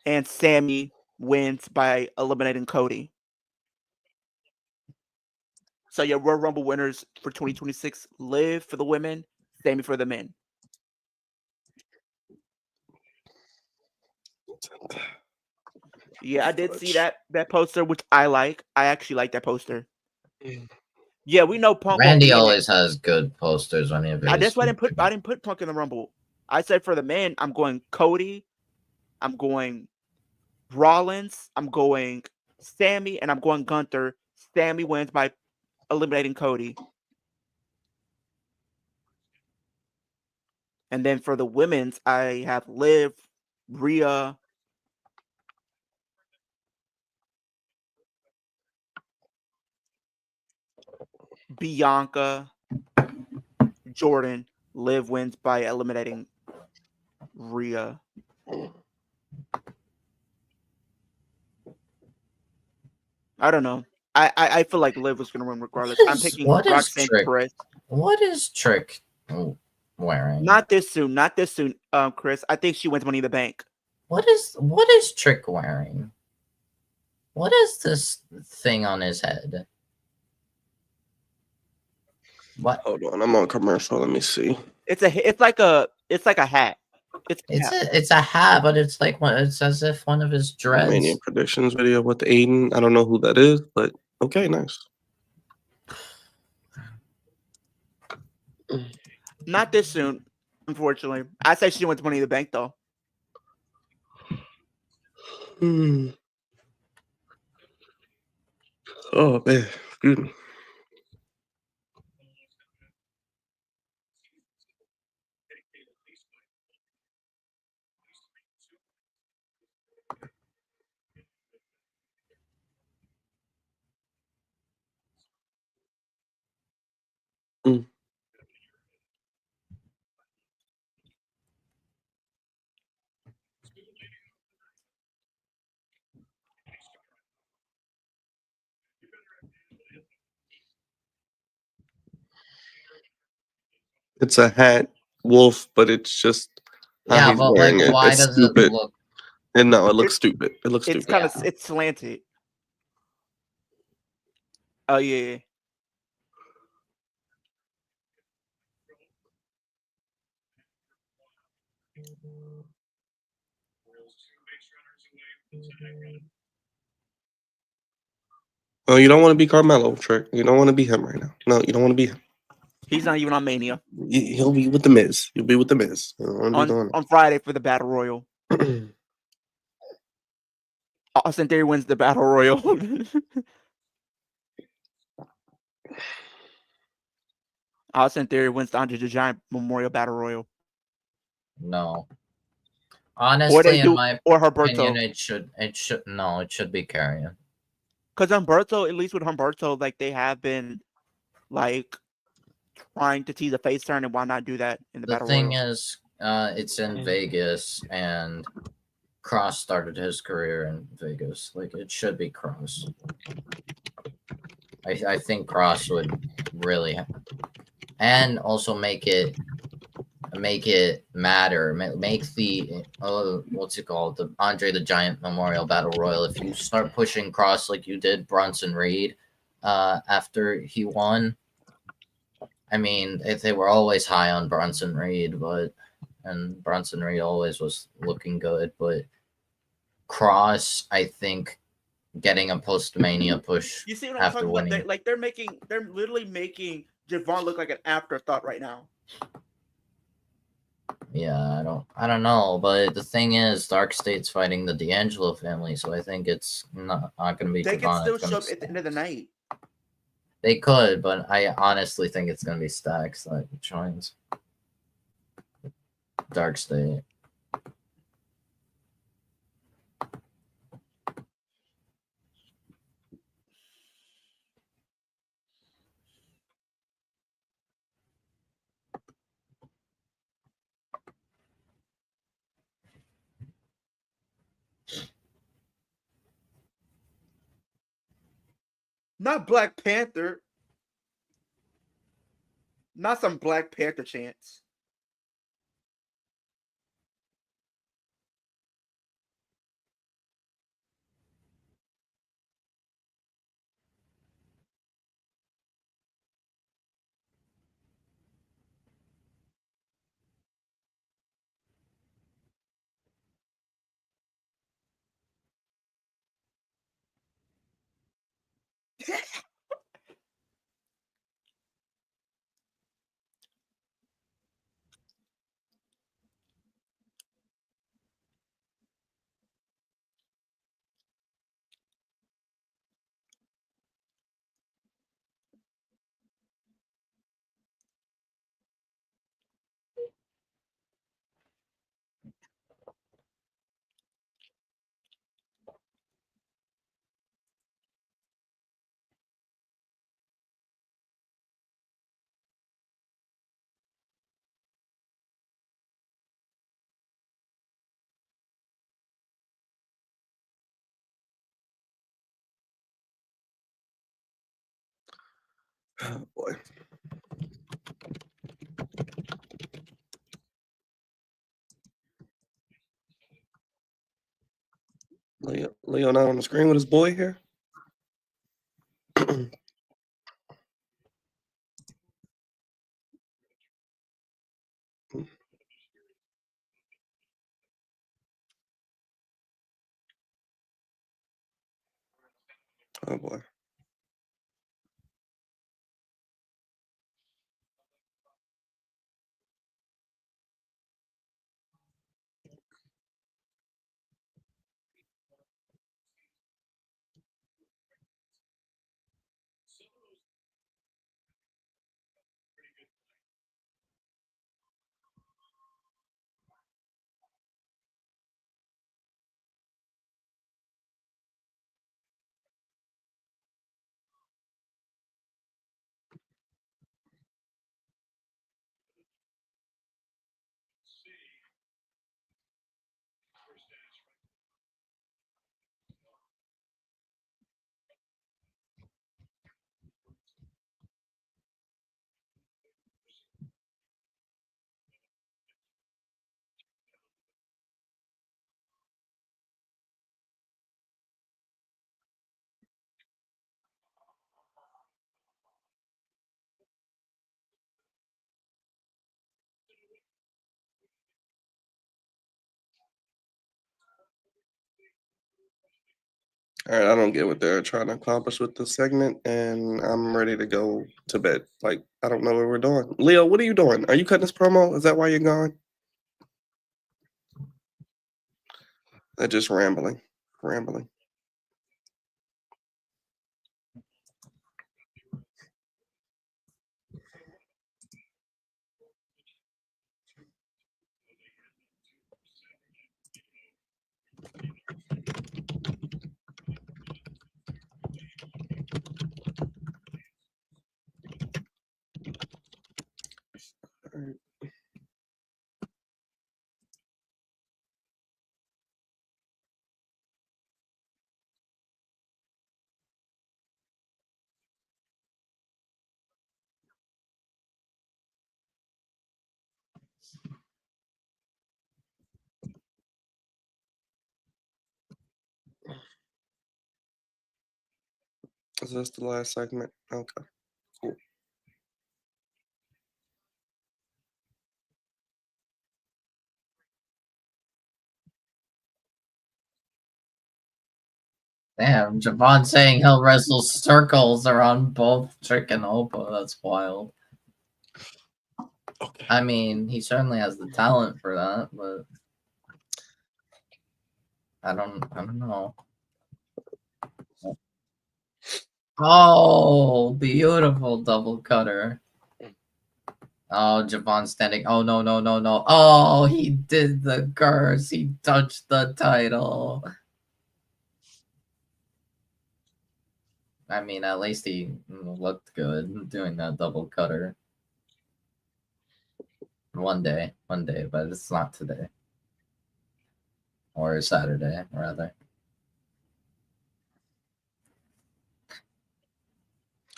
And Sammy wins by eliminating Cody. So your Royal Rumble winners for 2026: Liv for the women, Sammy for the men. Yeah, I did see that poster, which I like. I actually like that poster. Yeah, we know Punk. Randy always has good posters on his. That's why I didn't put Punk in the Rumble. I said for the men, I'm going Cody, I'm going Rollins, I'm going Sammy, and I'm going Gunther. Sammy wins by eliminating Cody. And then for the women's, I have Liv, Rhea, Bianca, Jordan. Liv wins by eliminating Rhea. I don't know. I feel like Liv was going to win regardless. I'm picking Roxanne Perez. What is Trick wearing? Not this soon. Chris. I think she wins Money in the Bank. What is Trick wearing? What is this thing on his head? What? Hold on, I'm on commercial. Let me see. It's like a hat. It's a hat, but it's like it's as if one of his dreads. Mania predictions video with Aiden. I don't know who that is, but okay, nice. Not this soon, unfortunately. I say she wins Money in the Bank though. Oh man, excuse me. Mm. It's a hat, wolf, but it's just how Yeah, he's but like, wearing it. why It's does it stupid. look? And no, it looks It- stupid. It looks It's stupid. kind of Yeah. it's slanted. Oh yeah. Oh, you don't want to be Carmelo, Trick. You don't want to be him right now. No, you don't want to be him. He's not even on Mania He'll be with the Miz. You'll be with the Miz. You don't want to be doing on Friday for the Battle Royal. it. Austin Theory wins the Battle Royal. Austin Theory wins the Andre the Giant Memorial Battle Royal. No, Or they honestly, in do, my or opinion, Humberto. it should be Carrion. Because Humberto, at least with Humberto, like they have been like trying to tease a face turn, and why not do that in the The Battle thing Royal? is, it's in Vegas, and Cross started his career in Vegas. Like, it should be Cross. I think Cross would really, and also make it matter. Make the what's it called, the Andre the Giant Memorial Battle Royal. If you start pushing Cross like you did Bronson Reed, after he won. I mean, they were always high on Bronson Reed, and Bronson Reed always was looking good, but Cross, I think, getting a post-Mania push You see what I'm after talking about? winning. They're literally making Javon look like an afterthought right now. Yeah, I don't know, but the thing is, Dark State's fighting the D'Angelo family, so I think it's not going to be They can Javon. still It's going show to up at the end of the night. They could, but I honestly think it's going to be Stacks that joins Dark State. Not Black Panther. Not some Black Panther chants. Oh boy. Leo not on the screen with his boy here. Oh boy. All right, I don't get what they're trying to accomplish with this segment, and I'm ready to go to bed. Like, I don't know what we're doing. Leo, what are you doing? Are you cutting this promo? Is that why you're gone? They're just rambling. Rambling. All right. Is this the last segment? Okay, cool. Damn, Javon saying he'll wrestle circles around both Trick and Opa. That's wild. Okay. I mean, he certainly has the talent for that, but I don't know. Oh, beautiful double cutter. Oh, Javon standing. Oh, no, no, no, no. Oh, he did the curse. He touched the title. I mean, at least he looked good doing that double cutter. One day, but it's not today. Or Saturday, rather.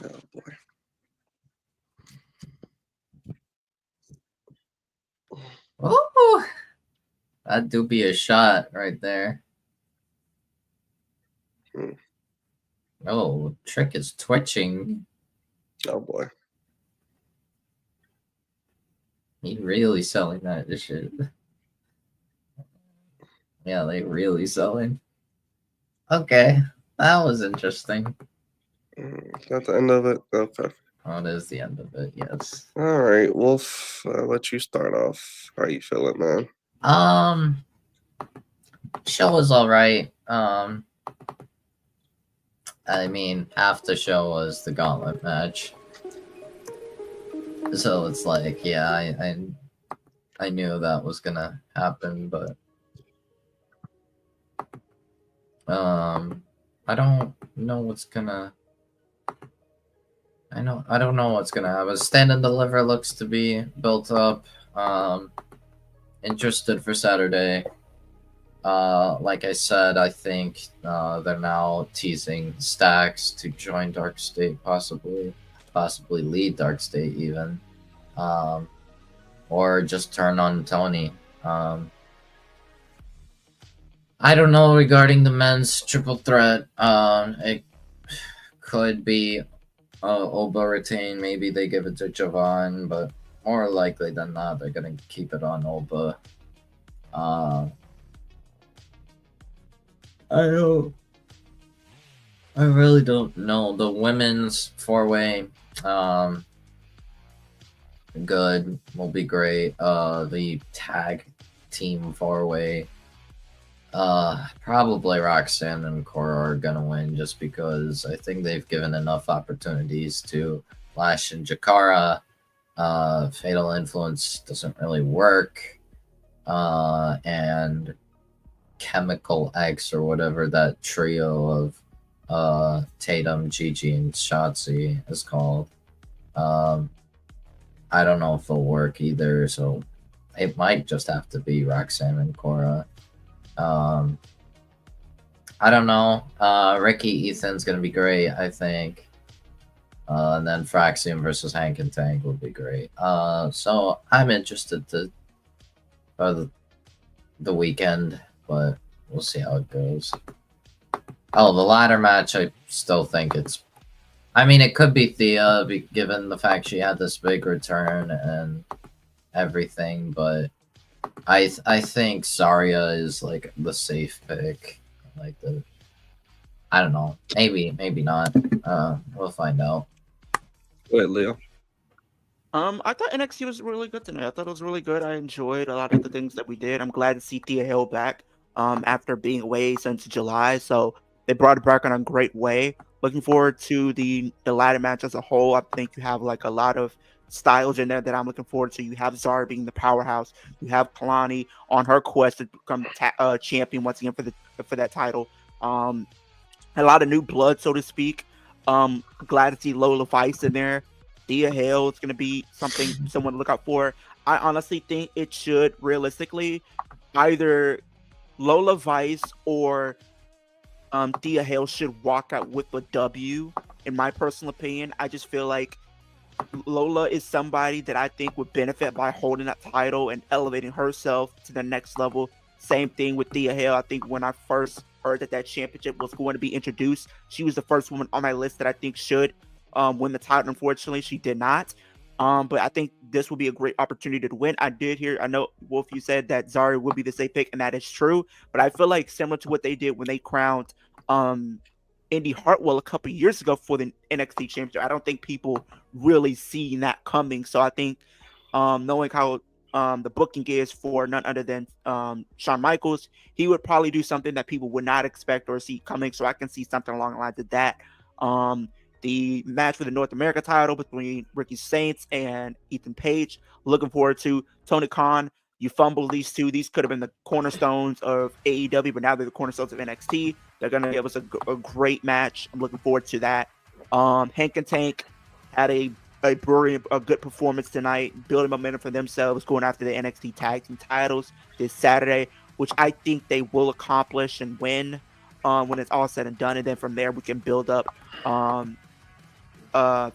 Oh boy. Ooh, that do be a shot right there. Hmm. Oh, Trick is twitching. Oh boy. He really selling that shit. Yeah, they really selling. Okay, that was interesting. Is that the end of it? Okay. Oh, it is the end of it, yes. All right, Wolf. I'll let you start off. How you feeling, man? Show was alright. I mean, half the show was the gauntlet match. So it's like, yeah, I knew that was gonna happen, but I don't know what's gonna I don't know what's gonna happen. Stand and Deliver looks to be built up. Interested for Saturday. Like I said, I think they're now teasing Stacks to join Dark State, possibly lead Dark State even, or just turn on Tony. I don't know regarding the men's triple threat. It could be Oba retain. Maybe they give it to Javon, but more likely than not, they're gonna keep it on Oba. I really don't know. The women's four-way, good, will be great. The tag team four-way, probably Roxanne and Cora are gonna win just because I think they've given enough opportunities to Lash and Jakara. Fatal Influence doesn't really work. And Chemical X or whatever that trio of Tatum, Gigi, and Shotzi is called. I don't know if they'll work either, so it might just have to be Roxanne and Cora. I don't know. Ricky Ethan's gonna be great, I think. And then Fraxium versus Hank and Tank would be great. So I'm interested to the weekend, but we'll see how it goes. Oh, the ladder match, I still think it's... I mean, it could be Thea, given the fact she had this big return and everything, but I think Zarya is, like, the safe pick. Like, I don't know. Maybe not. We'll find out. Go ahead, Leo. I thought NXT was really good tonight. I thought it was really good. I enjoyed a lot of the things that we did. I'm glad to see Thea Hill back. After being away since July, so they brought it back in a great way. Looking forward to the ladder match as a whole. I think you have like a lot of styles in there that I'm looking forward to. You have Zara being the powerhouse. You have Kalani on her quest to become champion once again for that title. A lot of new blood, so to speak. Glad to see Lola Vice in there. Thea Hale is going to be someone to look out for. I honestly think it should realistically either Lola Vice or Thea Hale should walk out with a W. In my personal opinion, I just feel like Lola is somebody that I think would benefit by holding that title and elevating herself to the next level. Same thing with Thea Hale. I think when I first heard that championship was going to be introduced, she was the first woman on my list that I think should win the title. Unfortunately, she did not. But I think this will be a great opportunity to win. I know, Wolf, you said that Zari would be the safe pick, and that is true. But I feel like similar to what they did when they crowned Indy Hartwell a couple years ago for the NXT championship, I don't think people really seen that coming. So I think knowing how the booking is for none other than Shawn Michaels, he would probably do something that people would not expect or see coming. So I can see something along the lines of that. The match for the North America title between Ricky Saints and Ethan Page. Looking forward to Tony Khan. You fumbled these two. These could have been the cornerstones of AEW, but now they're the cornerstones of NXT. They're going to give us a great match. I'm looking forward to that. Hank and Tank had a good performance tonight, building momentum for themselves, going after the NXT tag team titles this Saturday, which I think they will accomplish and win when it's all said and done. And then from there, we can build up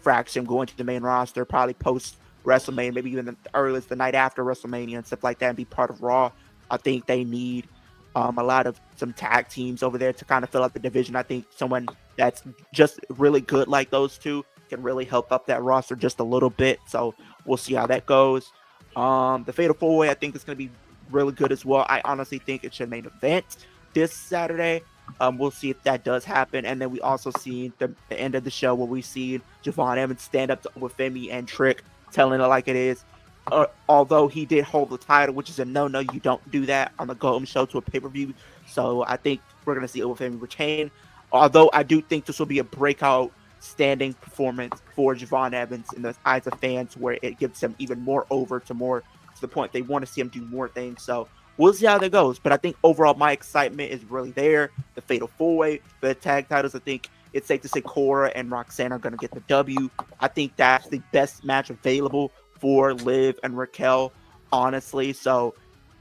Fraction going to the main roster, probably post WrestleMania, maybe even the earliest the night after WrestleMania and stuff like that, and be part of Raw. I think they need a lot of some tag teams over there to kind of fill out the division. I think someone that's just really good like those two can really help up that roster just a little bit. So we'll see how that goes. The Fatal 4-Way, I think, is going to be really good as well. I honestly think it should main event this Saturday. We'll see if that does happen. And then we also see the end of the show where we see Javon Evans stand up with Femi and Trick, telling it like it is. Although he did hold the title, which is a no-no. You don't do that on the Go-Home show to a pay-per-view. So I think we're going to see Femi retain. Although I do think this will be a breakout standing performance for Javon Evans in the eyes of fans, where it gives him even more over to the point they want to see him do more things. So we'll see how that goes. But I think overall my excitement is really there. The Fatal 4-Way, the tag titles, I think it's safe to say Cora and Roxanne are going to get the W. I think that's the best match available for Liv and Raquel, honestly. So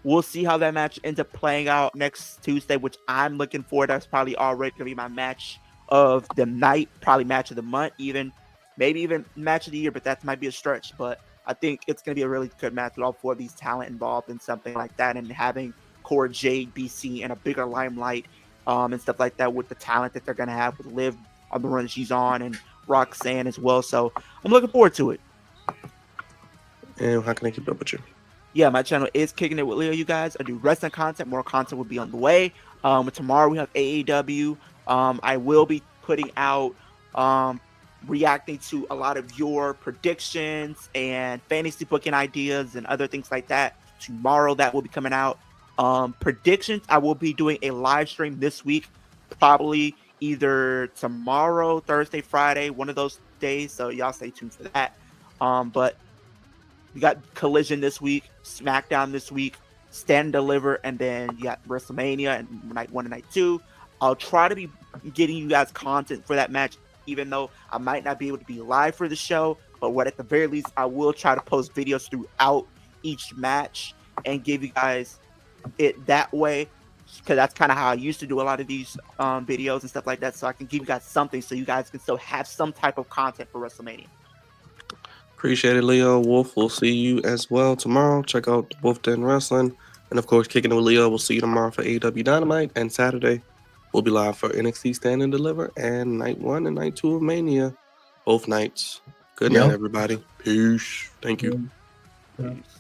we'll see how that match ends up playing out next Tuesday, which I'm looking for. That's probably already going to be my match of the night, probably match of the month, maybe even match of the year, but that might be a stretch. But I think it's going to be a really good match with all four of these talent involved in something like that, and having Cora Jade, BC, and a bigger limelight and stuff like that with the talent that they're going to have with Liv on the run she's on and Roxanne as well. So I'm looking forward to it. And how can I keep up with you? Yeah, my channel is Kicking It with Leo, you guys. I do wrestling content. More content will be on the way. Tomorrow we have AEW. I will be putting out reacting to a lot of your predictions and fantasy booking ideas and other things like that. Tomorrow that will be coming out. Predictions, I will be doing a live stream this week, probably either tomorrow, Thursday, Friday, one of those days. So y'all stay tuned for that. But we got Collision this week, SmackDown this week, Stand and Deliver, and then you got WrestleMania and night 1 and night 2. I'll try to be getting you guys content for that match, even though I might not be able to be live for the show. But at the very least, I will try to post videos throughout each match and give you guys it that way, because that's kind of how I used to do a lot of these videos and stuff like that. So I can give you guys something so you guys can still have some type of content for WrestleMania. Appreciate it, Leo. Wolf, we'll see you as well tomorrow. Check out Wolf Den Wrestling. And of course, Kicking It with Leo. We'll see you tomorrow for AEW Dynamite. And Saturday, we'll be live for NXT Stand and Deliver and night 1 and night 2 of Mania. Both nights. Good night, everybody. Peace. Thank you. Peace.